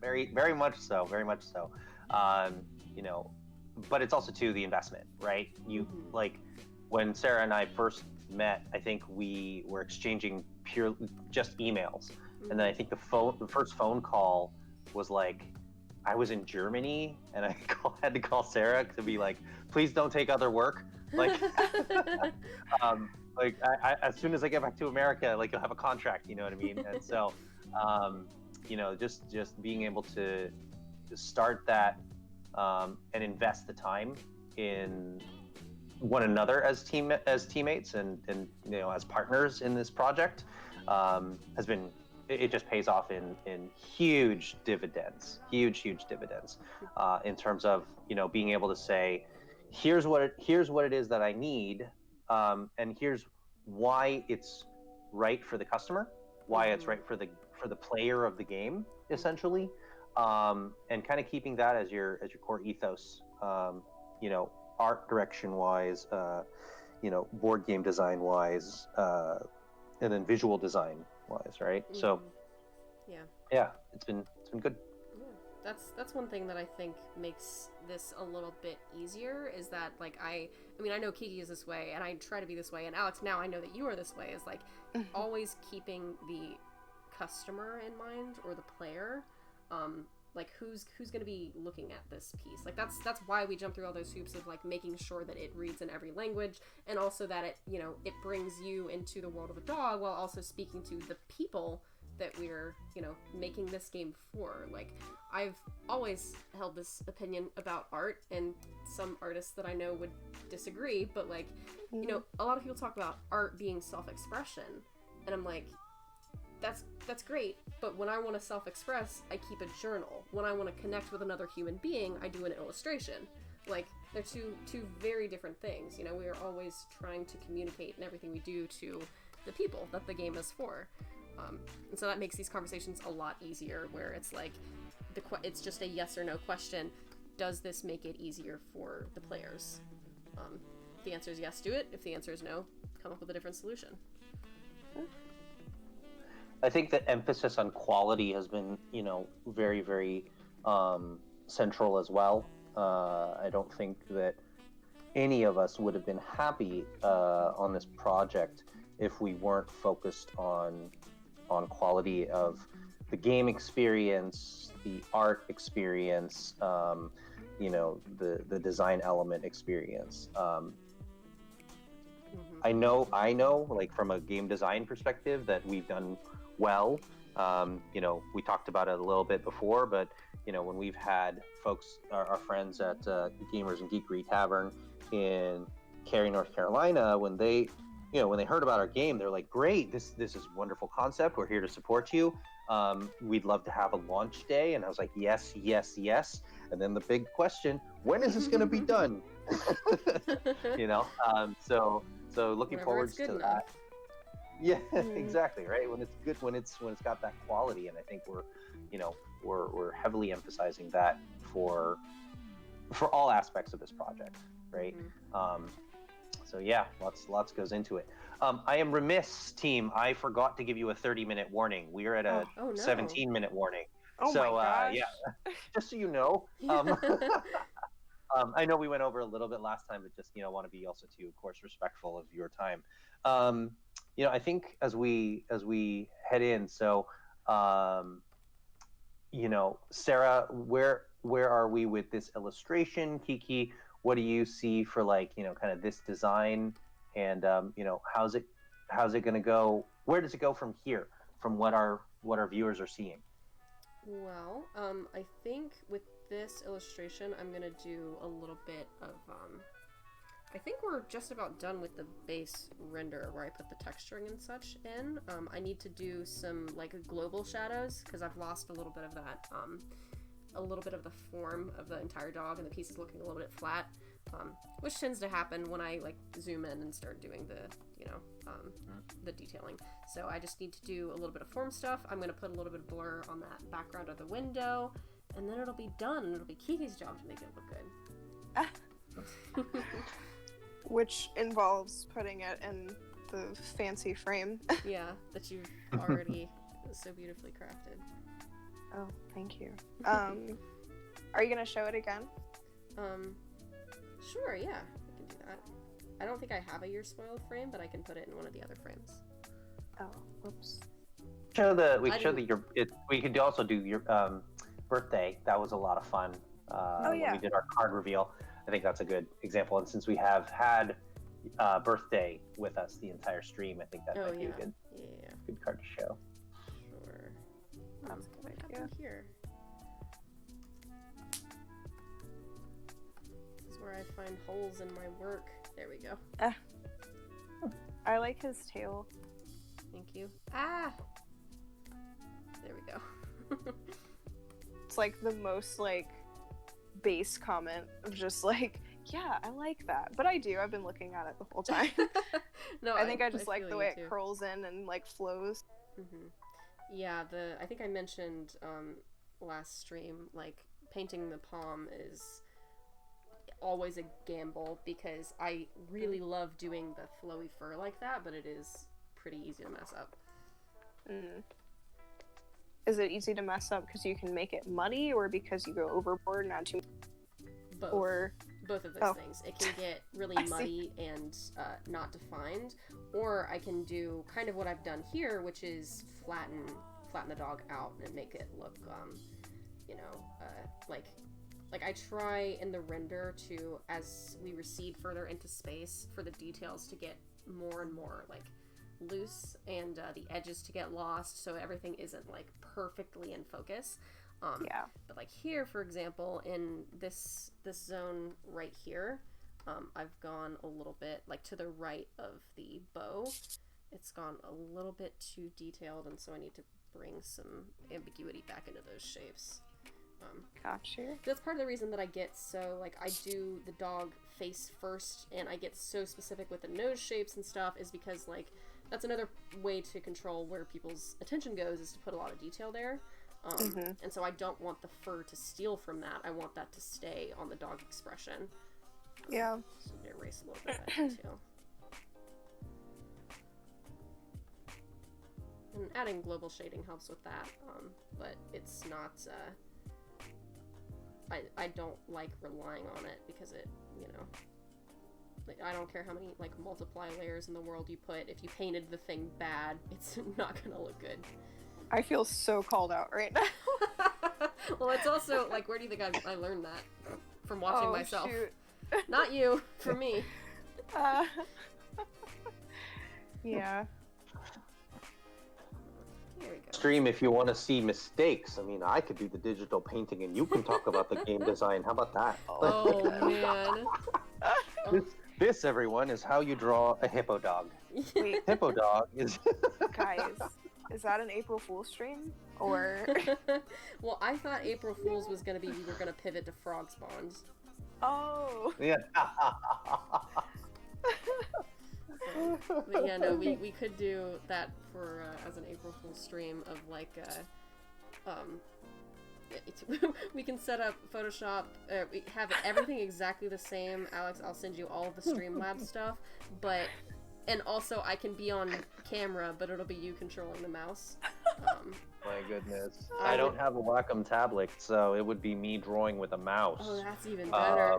very much so, very much so. Um, you know, but it's also too the investment, right? You like when Sarah and I first met, I think we were exchanging pure just emails, and then I think the first phone call was like I was in Germany, and I had to call Sarah to be like, please don't take other work, like. Like as soon as I get back to America, like you'll have a contract, you know what I mean? And so, you know, just being able to start that and invest the time in one another as teammates and you know as partners in this project has been it just pays off in huge dividends, huge dividends in terms of you know being able to say here's what it is that I need and here's why it's right for the customer, why it's right for the player of the game essentially, and kind of keeping that as your core ethos, you know, art direction wise, you know, board game design wise, and then visual design wise, right? So yeah, it's been good.
Yeah, that's one thing that I think makes this a little bit easier is that like I mean I know Kiki is this way and I try to be this way, and Alex, now I know that you are this way, is like always keeping the customer in mind or the player, like who's going to be looking at this piece. Like that's why we jump through all those hoops of like making sure that it reads in every language, and also that it, you know, it brings you into the world of a dog while also speaking to the people that we're, you know, making this game for. Like I've always held this opinion about art, and some artists that I know would disagree, but like, you know, a lot of people talk about art being self-expression, and I'm like, that's great, but when I want to self-express, I keep a journal. When I want to connect with another human being, I do an illustration. Like they're two very different things. You know, we are always trying to communicate in everything we do to the people that the game is for. And so that makes these conversations a lot easier, where it's like it's just a yes or no question. Does this make it easier for the players? If the answer is yes, do it. If the answer is no, come up with a different solution.
I think the emphasis on quality has been, you know, very central as well. I don't think that any of us would have been happy on this project if we weren't focused on quality of the game experience, the art experience, you know, the design element experience. I know, like from a game design perspective, that we've done well. You know, we talked about it a little bit before, but you know, when we've had folks, our friends at Gamers and Geekery Tavern in Cary, North Carolina, when they heard about our game, they're like, "Great, this is a wonderful concept. We're here to support you. We'd love to have a launch day." And I was like, "Yes." And then the big question: when is this going to be done? You know, so looking forward to that. Yeah, exactly, right. When it's good, when it's got that quality, and I think we're heavily emphasizing that for all aspects of this project, right? So yeah, lots goes into it. I am remiss, team. I forgot to give you a 30-minute warning. We are at a 17-minute warning.
Oh
so
my gosh.
yeah, just so you know. I know we went over a little bit last time, but just, you know, want to be also too, of course, respectful of your time. You know, I think as we head in, so you know, Sarah, where are we with this illustration? Kiki, what do you see for, like, you know, kind of this design, and you know, how's it going to go? Where does it go from here, from what our viewers are seeing?
Well, I think with this illustration, I'm gonna do a little bit of, I think we're just about done with the base render where I put the texturing and such in. I need to do some, like, global shadows, because I've lost a little bit of that, a little bit of the form of the entire dog, and the piece is looking a little bit flat, which tends to happen when I, like, zoom in and start doing the, you know, the detailing. So I just need to do a little bit of form stuff. I'm going to put a little bit of blur on that background of the window, and then it'll be done, and it'll be Kiki's job to make it look good.
Which involves putting it in the fancy frame.
Yeah, that you've already so beautifully crafted.
Oh, thank you. Are you gonna show it again?
Sure, yeah, I can do that. I don't think I have a You're Spoiled frame, but I can put it in one of the other frames.
Oh, whoops.
We could also do your birthday. That was a lot of fun. When we did our card reveal. I think that's a good example. And since we have had birthday with us the entire stream, I think that might be a good card to show.
Sure. What happened here? This is where I find holes in my work. There we go.
I like his tail.
Thank you. Ah! There we go.
It's like the most like base comment of just like, yeah, I like that. But I do. I've been looking at it the whole time.
No,
I think I just like the way it curls in and like flows.
Mm-hmm. Yeah, I think I mentioned last stream, like painting the palm is always a gamble because I really love doing the flowy fur like that, but it is pretty easy to mess up.
Is it easy to mess up because you can make it muddy, or because you go overboard and add too much?
Both.
Or
both of those things. It can get really muddy and not defined, or I can do kind of what I've done here, which is flatten the dog out and make it look, like I try in the render to, as we recede further into space, for the details to get more and more like loose and the edges to get lost, so everything isn't like perfectly in focus. But like here, for example, in this zone right here, I've gone a little bit like to the right of the bow. It's gone a little bit too detailed, and so I need to bring some ambiguity back into those shapes.
Gotcha.
That's part of the reason that I get so, like, I do the dog face first, and I get so specific with the nose shapes and stuff, is because, like, that's another way to control where people's attention goes, is to put a lot of detail there. And so I don't want the fur to steal from that. I want that to stay on the dog expression.
Yeah.
So I'm going to erase a little bit of that detail. And adding global shading helps with that, but it's not... I don't like relying on it because it, like, I don't care how many, like, multiply layers in the world you put. If you painted the thing bad, it's not gonna look good.
I feel so called out right now.
Well, it's also, like, where do you think I learned that? From watching myself.
Shoot.
Not you, from me.
Yeah.
There we go.
Stream, if you want to see mistakes, I mean, I could do the digital painting and you can talk about the game design. How about that?
Oh, man.
This, everyone, is how you draw a hippo dog.
Wait.
Hippo dog is...
Guys, is that an April Fool's stream? Or...
Well, I thought April Fool's was going to be we were going to pivot to frog spawns.
Oh.
Yeah.
But yeah, no, we could do that for as an April Fool's stream of like we can set up Photoshop, we have everything exactly the same. Alex, I'll send you all of the Streamlabs stuff, and also I can be on camera, but it'll be you controlling the mouse.
My goodness. I don't have a Wacom tablet, so it would be me drawing with a mouse.
Oh, that's even better.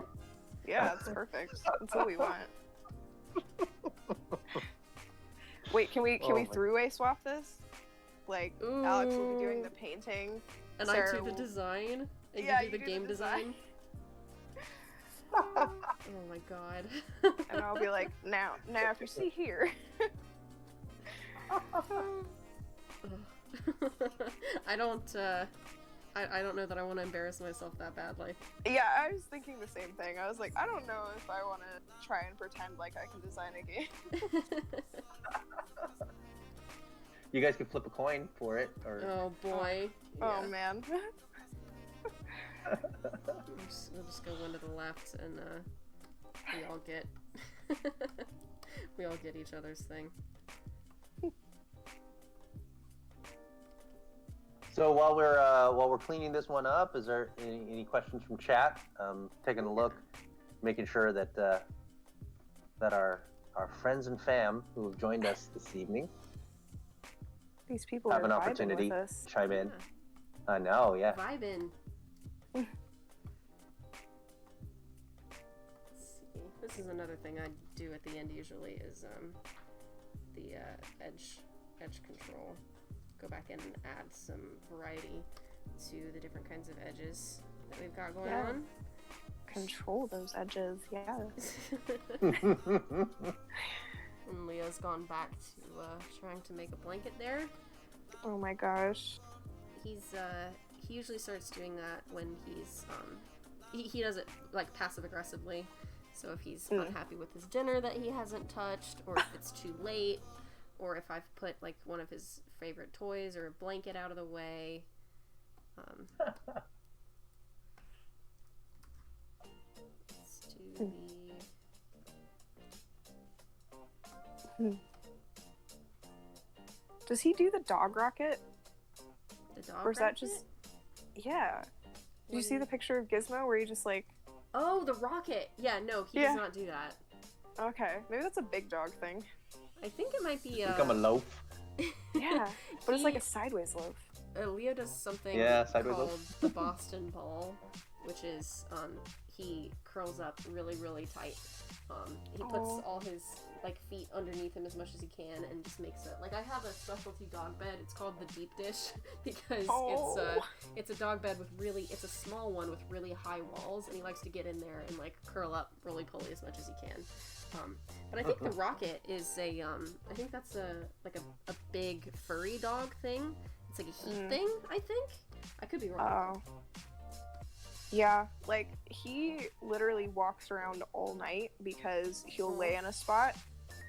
Yeah, that's perfect. That's what we want. Wait, can we three-way swap this? Like, ooh. Alex will be doing the painting,
and
Sarah
I do the design, and you do the game design. Oh my god.
And I'll be like, now if you see here.
I don't know that I want to embarrass myself that badly.
Yeah, I was thinking the same thing. I was like, I don't know if I want to try and pretend like I can design a game.
You guys could flip a coin for it, or...
Oh boy.
Oh, yeah. Man.
We'll just go one to the left, and we all get we all get each other's thing.
So while we're cleaning this one up, is there any questions from chat? Taking a look, making sure that that our friends and fam who have joined us this evening
these people
have
are
an opportunity
with us.
to chime in. I know, yeah.
Vibin'. Let's see. This is another thing I do at the end usually is the edge control. Go back in and add some variety to the different kinds of edges that we've got going on.
Control those edges, yes.
And Leo's gone back to trying to make a blanket there.
Oh my gosh.
He usually starts doing that when he's he does it like passive aggressively. So if he's unhappy with his dinner that he hasn't touched, or if it's too late, or if I've put like one of his favorite toys or a blanket out of the way. Let's do the...
Does he do the dog rocket?
The dog
or is
rocket?
that just... Yeah. Did you see the picture of Gizmo where he just like...
Oh, the rocket! Yeah, no, he does not do that.
Okay, maybe that's a big dog thing.
I think it might be
Become a loaf.
Yeah, but it's like a sideways loaf.
Leo does something
sideways
called
loaf.
the Boston Ball, which is he curls up really, really tight. He puts all his like feet underneath him as much as he can and just makes it like I have a specialty dog bed. It's called the deep dish because it's a dog bed with it's a small one with really high walls, and he likes to get in there and like curl up roly poly as much as he can. But I think the rocket is I think that's a big furry dog thing. It's like a heat thing, I think. I could be wrong.
Oh. Yeah, like he literally walks around all night because he'll lay in a spot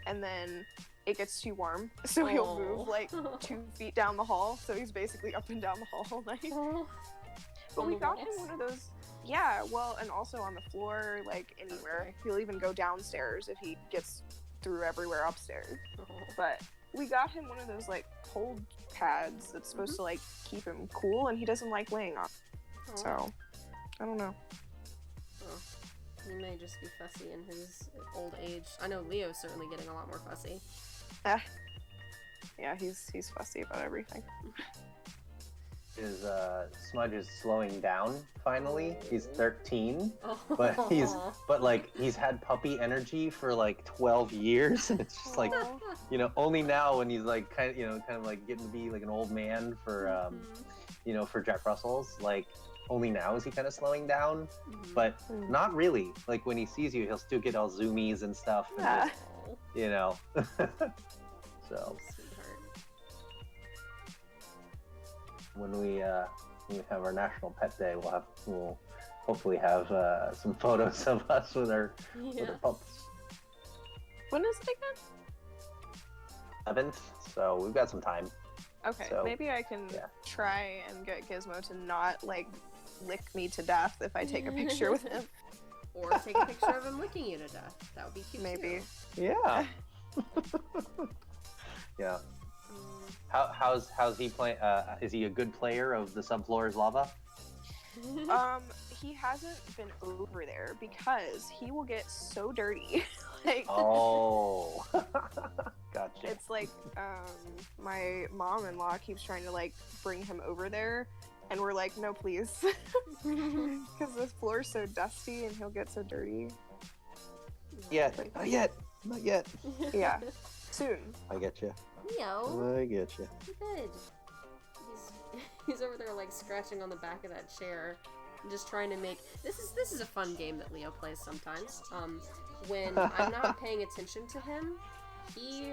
and then it gets too warm, so he'll move like 2 feet down the hall, so he's basically up and down the hall all night. But we got him one of those. Yeah, well, and also on the floor, like anywhere. Okay. He'll even go downstairs if he gets through everywhere upstairs. But we got him one of those like cold pads that's supposed to like keep him cool, and he doesn't like laying on. So I don't know.
Oh, he may just be fussy in his old age. I know Leo's certainly getting a lot more fussy.
Yeah, he's fussy about everything.
Smudge is slowing down finally. He's 13, but he's had puppy energy for like 12 years, and it's just like, only now when he's like kind of like getting to be like an old man for for Jack Russells, like only now is he kind of slowing down, but not really. Like when he sees you, he'll still get all zoomies and stuff. And just, so. When we have our National Pet Day, we'll hopefully have some photos of us with our pups.
When is it again?
11th, so we've got some time.
Okay,
so,
maybe I can try and get Gizmo to not like lick me to death if I take a picture with him.
Or take a picture of him licking you to death. That would be cute.
Maybe.
Too.
Yeah. Yeah. How's he playing? Is he a good player of the subfloor's lava?
He hasn't been over there because he will get so dirty. Like,
Gotcha.
It's like my mom-in-law keeps trying to like bring him over there, and we're like, no, please, because this floor's so dusty and he'll get so dirty.
Yeah, not yet.
Yeah, soon.
I get you.
Leo.
I get you.
Good. He's over there like scratching on the back of that chair, and just trying to make this is a fun game that Leo plays sometimes. When I'm not paying attention to him, he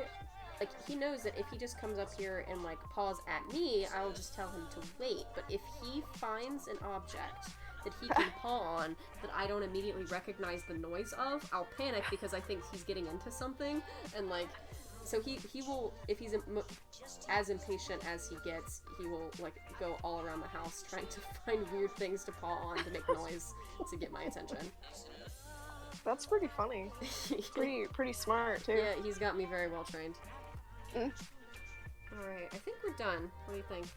knows that if he just comes up here and like paws at me, I'll just tell him to wait. But if he finds an object that he can paw on that I don't immediately recognize the noise of, I'll panic because I think he's getting into something, and like. So he will, if he's as impatient as he gets, he will like go all around the house trying to find weird things to paw on to make noise to get my attention.
That's pretty funny. pretty smart too.
Yeah, he's got me very well trained. All right, I think we're done. What do you think?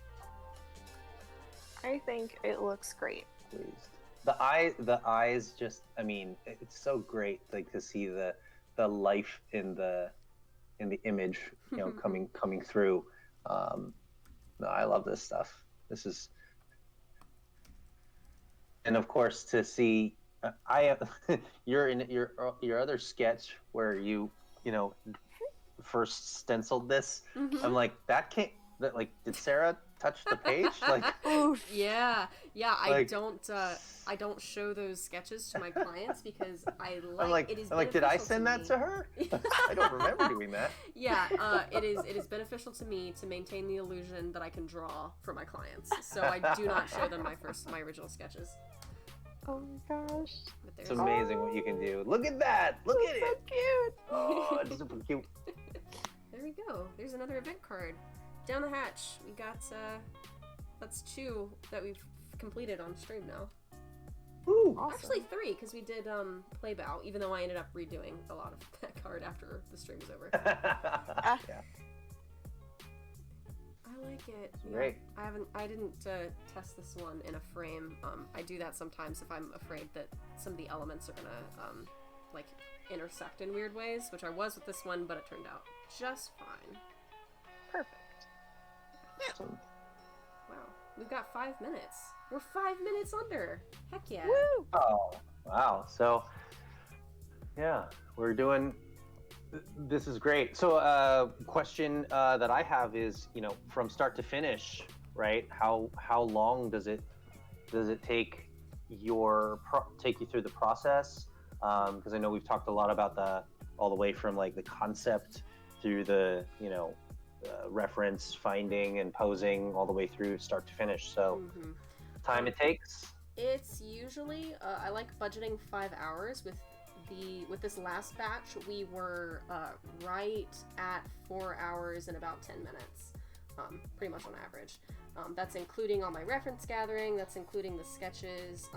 I think it looks great.
Pleased. The eyes just, I mean, it's so great like to see the life in the image, coming through. No, I love this stuff. This is and of course to see I you're in your other sketch where you know first stenciled this.
Mm-hmm.
I'm like, that can't that like did Sarah touch the page? Like
Oof.
Yeah,
like
I don't show those sketches to my clients because it is
I'm like, did I
beneficial to
send that
me.
to her? I don't remember doing that.
Yeah, it is beneficial to me to maintain the illusion that I can draw for my clients. So I do not show them my original sketches.
Oh my gosh.
But
It's amazing what you can do. Look at that! Look at
so
it!
Cute.
Oh, it's super cute.
There we go. There's another event card. Down the hatch, we got that's 2 that we've completed on stream now.
Ooh.
Awesome.
Actually 3, because we did play bow, even though I ended up redoing a lot of that card after the stream was over.
Yeah.
I like it.
Great.
I didn't test this one in a frame. I do that sometimes if I'm afraid that some of the elements are gonna like intersect in weird ways, which I was with this one, but it turned out just fine.
Perfect.
Awesome.
Wow, we've got 5 minutes. We're 5 minutes under. Heck yeah.
Woo!
Oh, wow. So, yeah, we're doing. This is great. So, question that I have is, from start to finish, right? How long does it take take you through the process? Because I know we've talked a lot about all the way from like the concept through the reference finding and posing all the way through start to finish. So, time it takes.
It's usually I like budgeting 5 hours. With this last batch, we were right at 4 hours and about 10 minutes, pretty much on average. That's including all my reference gathering, that's including the sketches.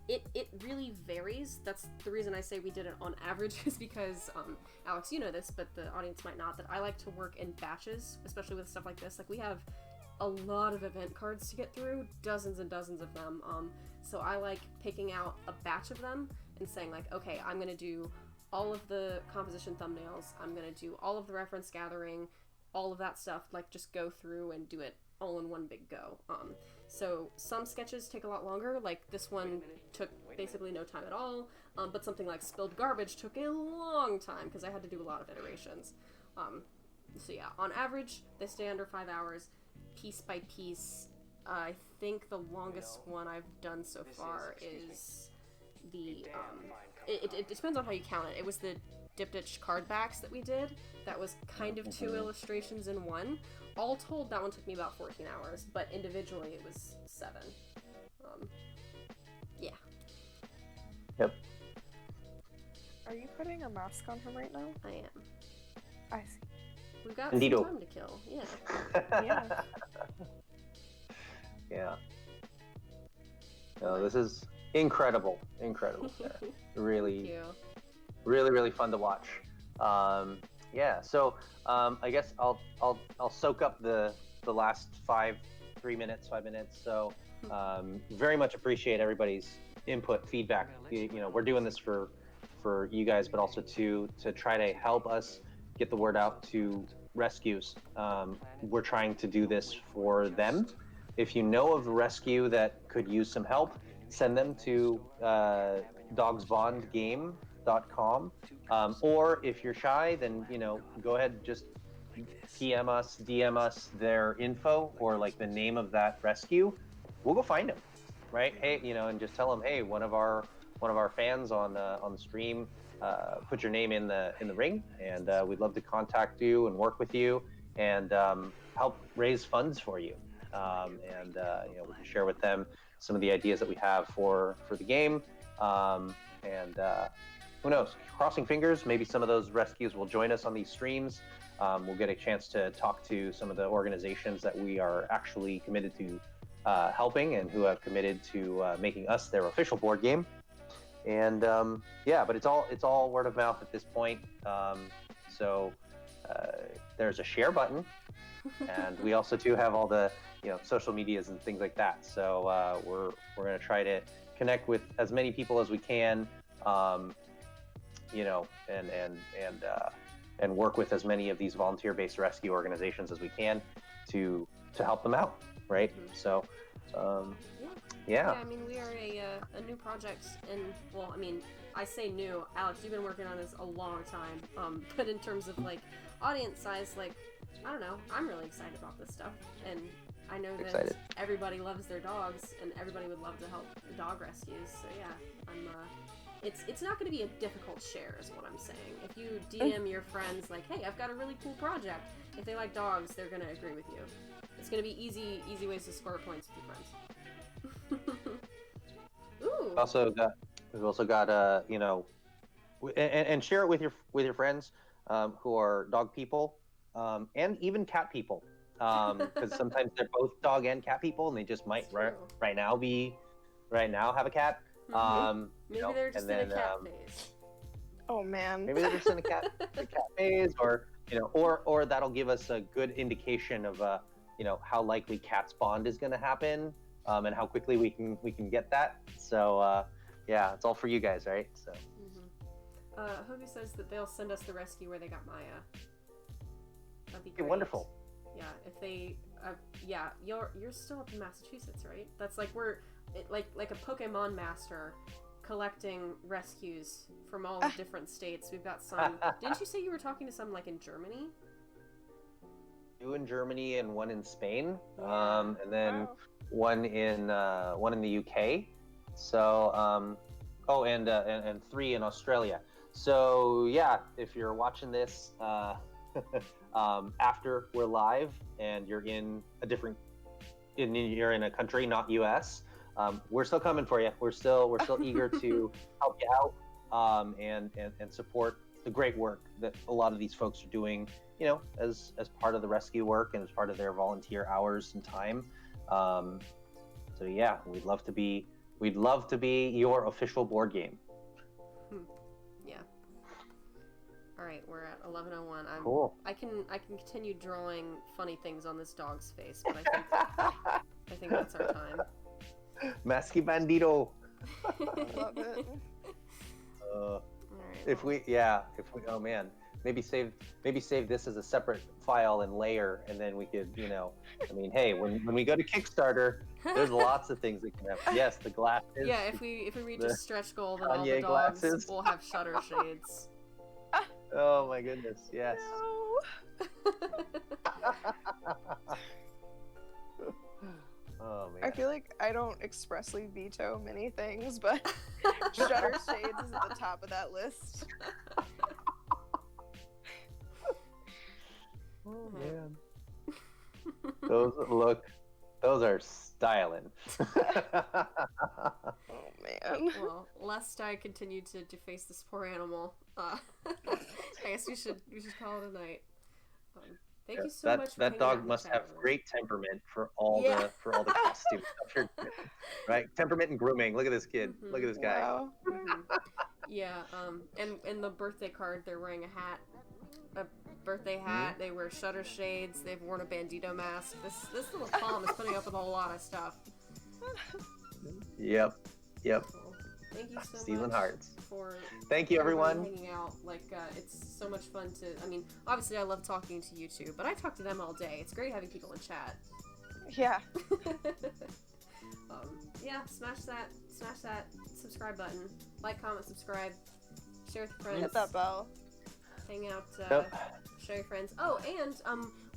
It really varies. That's the reason I say we did it on average, is because, Alex, you know this, but the audience might not, that I like to work in batches, especially with stuff like this. Like, we have a lot of event cards to get through, dozens and dozens of them, so I like picking out a batch of them and saying like, okay, I'm gonna do all of the composition thumbnails, I'm gonna do all of the reference gathering, all of that stuff, like just go through and do it all in one big go. So some sketches take a lot longer, like this one took basically no time at all, but something like Spilled Garbage took a long time because I had to do a lot of iterations. So yeah, on average, they stay under 5 hours, piece by piece. I think the longest one I've done so far is the, it depends on how you count it. It was the Diptych card backs that we did. That was kind of 2 illustrations in one. All told, that one took me about 14 hours, but individually it was 7. Yeah.
Yep.
Are you putting a mask on him right now?
I am.
I see.
We've got
Indeed-o.
some time to kill. Yeah.
Yeah.
Yeah. No, this is incredible, Sarah. Really,
Thank you.
really fun to watch. Yeah. So I guess I'll soak up the last 5 minutes. So very much appreciate everybody's input, feedback. We're doing this for you guys, but also to try to help us get the word out to rescues. We're trying to do this for them. If you know of a rescue that could use some help, send them to dogsbondgame.com. Or if you're shy, then go ahead and just DM us their info or like the name of that rescue. We'll go find them, right? Hey, and just tell them, hey, one of our fans on the stream put your name in the ring, and we'd love to contact you and work with you and help raise funds for you. And we can share with them some of the ideas that we have for the game. And who knows? Crossing fingers, maybe some of those rescues will join us on these streams. We'll get a chance to talk to some of the organizations that we are actually committed to helping and who have committed to making us their official board game. And but it's all word of mouth at this point. So there's a share button, and we also do have all the social medias and things like that. So we're going to try to connect with as many people as we can, and work with as many of these volunteer-based rescue organizations as we can to help them out, right? So Yeah.
I mean, we are a new project, and, well, I mean, I say new. Alex, you've been working on this a long time, but in terms of, like, audience size, like, I don't know, I'm really excited about this stuff, and I know that everybody loves their dogs, and everybody would love to help the dog rescues, so yeah, it's not going to be a difficult share, is what I'm saying. If you DM your friends, like, hey, I've got a really cool project, if they like dogs, they're going to agree with you. It's going to be easy ways to score points with your friends. Ooh.
We've also got you know, and share it with your friends who are dog people, and even cat people, because sometimes they're both dog and cat people, and they just might right now have a cat.
Maybe they're just in a cat phase.
Oh man.
Maybe they're just in a cat phase, or you know, or that'll give us a good indication of you know, how likely cat spawn is going to happen, and how quickly we can get that. So yeah, it's all for you guys, right? So.
Hoagie says that they'll send us the rescue where they got Maya. That'd be great.
Okay, wonderful.
Yeah, if they, yeah, you're still up in Massachusetts, right? That's like like a Pokemon master collecting rescues from all the different states. We've got some. Didn't you say you were talking to some like in Germany?
2 in Germany and 1 in Spain,
Yeah.
and then one in the UK. So oh, and 3 in Australia. So yeah, if you're watching this after we're live and you're in you're in a country not US, we're still coming for you. We're still eager to help you out, and support the great work that a lot of these folks are doing, you know, as part of the rescue work and as part of their volunteer hours and time. So yeah, we'd love to be your official board game.
Yeah. All right, we're at 11:01.
Cool.
I can continue drawing funny things on this dog's face, but I think that's our time.
Masky Bandito.
Love it.
All right,
if we oh man, maybe save this as a separate file and layer, and then we could, you know, I mean, hey, when we go to Kickstarter, there's lots of things that can happen. Yes, the glasses.
Yeah, if we reach a stretch goal, then all the dogs will have shutter shades.
Oh my goodness, yes.
No.
Oh man.
I feel like I don't expressly veto many things, but shutter shades is at the top of that list.
Oh man. Those are styling.
Oh man.
Well, lest I continue to deface this poor animal, I guess we should call it a night. Thank you so much for
that dog must have great temperament for all the costume stuff. Right? Temperament and grooming. Look at this kid. Mm-hmm. Look at this guy.
Wow.
Mm-hmm. Yeah, and the birthday card, they're wearing a birthday hat. Mm-hmm. They wear shutter shades. They've worn a bandito mask. This little palm is putting up with a lot of stuff.
Yep.
Cool. Thank you so
Stealing
much
hearts.
for
Thank you, everyone.
Hanging out. Like, it's so much fun to. I mean, obviously, I love talking to you two, but I talk to them all day. It's great having people in chat.
Yeah.
Yeah. Smash that subscribe button. Like, comment, subscribe. Share with your friends.
Hit that bell.
Hang out. Show your friends. Oh, and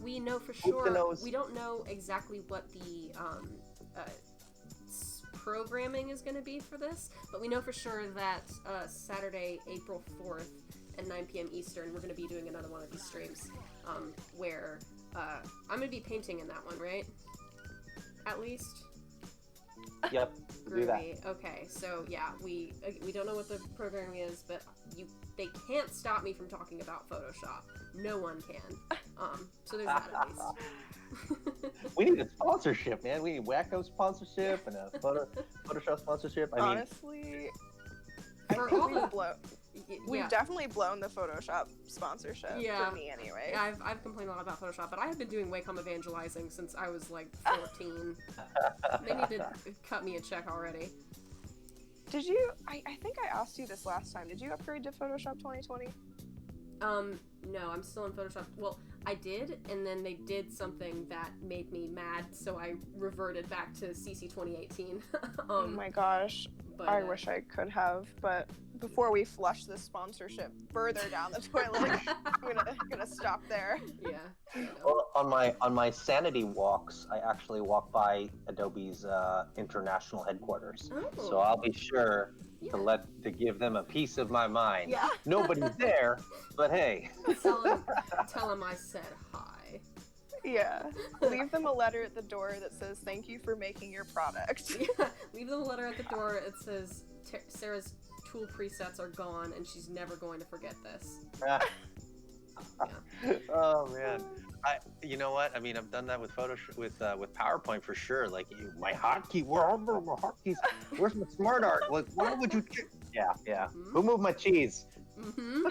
we know for sure. We don't know exactly what the programming is going to be for this, but we know for sure that Saturday, April 4th at 9 p.m. Eastern, we're going to be doing another one of these streams where I'm going to be painting in that one, right? At least?
Yep, do that.
Okay, so yeah, we don't know what the programming is, but they can't stop me from talking about Photoshop. No one can. So there's that at least.
We need a sponsorship, man. We need Wacko sponsorship and a Photoshop sponsorship.
Honestly, we've definitely blown the Photoshop sponsorship for me anyway.
I've complained a lot about Photoshop, but I have been doing Wacom evangelizing since I was like 14. They need to cut me a check already.
Did you? I think I asked you this last time. Did you upgrade to Photoshop 2020?
No, I'm still in Photoshop. Well, I did, and then they did something that made me mad, so I reverted back to CC 2018.
Oh my gosh.
But,
I wish I could have, but before we flush this sponsorship further down the toilet, I'm gonna stop there.
Yeah.
Well, on my sanity walks, I actually walk by Adobe's international headquarters, so I'll be sure to give them a piece of my mind.
Yeah.
Nobody's there, but hey.
Tell them I said hi.
Yeah. Leave them a letter at the door that says, "Thank you for making your product."
Yeah. Leave them a letter at the door. It says, Sarah's tool presets are gone, and she's never going to forget this.
Yeah. Oh man. You know what? I mean, I've done that with Photoshop, with PowerPoint for sure. Like, my hotkey, where are my hotkeys? Where's my smart art? Like, why would you? Yeah. Mm-hmm. Who moved my cheese?
Mm-hmm.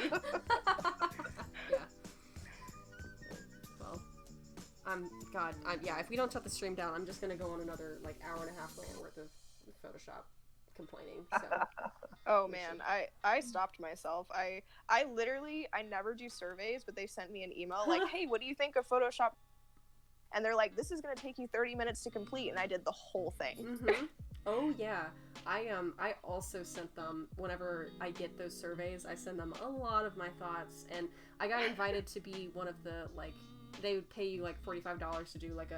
Yeah. Well, if we don't shut the stream down, I'm just gonna go on another like hour and a half rant worth of Photoshop complaining. So.
Oh man, I stopped myself. I literally never do surveys, but they sent me an email like, "Hey, what do you think of Photoshop?" And they're like, "This is gonna take you 30 minutes to complete," and I did the whole thing.
Mm-hmm. Oh yeah, I also sent them, whenever I get those surveys, I send them a lot of my thoughts, and I got invited to be one of the, like, they would pay you like $45 to do like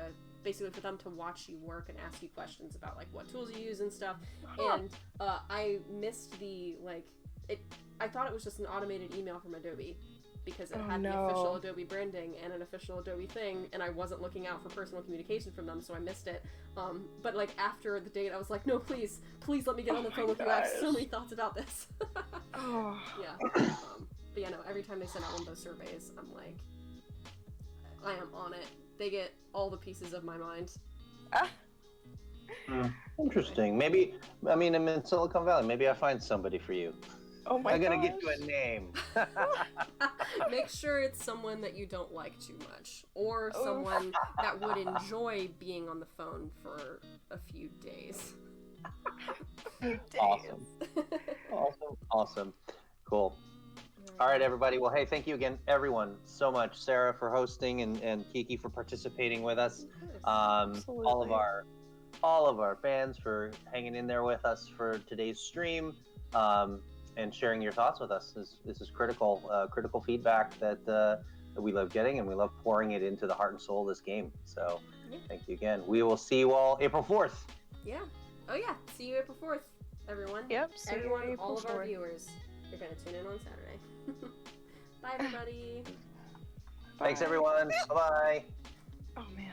basically for them to watch you work and ask you questions about like what tools you use and stuff. And I missed I thought it was just an automated email from Adobe, because it had the official Adobe branding and an official Adobe thing, and I wasn't looking out for personal communication from them, so I missed it. But like after the date, I was like, no, please let me get on the phone with you. I have so many thoughts about this. Yeah. But yeah, no, every time they send out one of those surveys, I'm like, I am on it. They get all the pieces of my mind.
Interesting. Maybe, I mean, I'm in Silicon Valley. Maybe I find somebody for you.
Oh my god.
I gotta get you a name.
Make sure it's someone that you don't like too much, or someone that would enjoy being on the phone for a few days.
Awesome. Cool. All right, everybody. Well, hey, thank you again, everyone, so much. Sarah for hosting, and Kiki for participating with us. All of our fans for hanging in there with us for today's stream, and sharing your thoughts with us. This is critical feedback that we love getting, and we love pouring it into the heart and soul of this game. So, thank you again. We will see you all April 4th.
Yeah. Oh yeah. See you April 4th, everyone.
Yep.
Everyone, all of our viewers. You're gonna tune in on Saturday. Bye, everybody.
Thanks, everyone. Bye-bye.
Oh, man.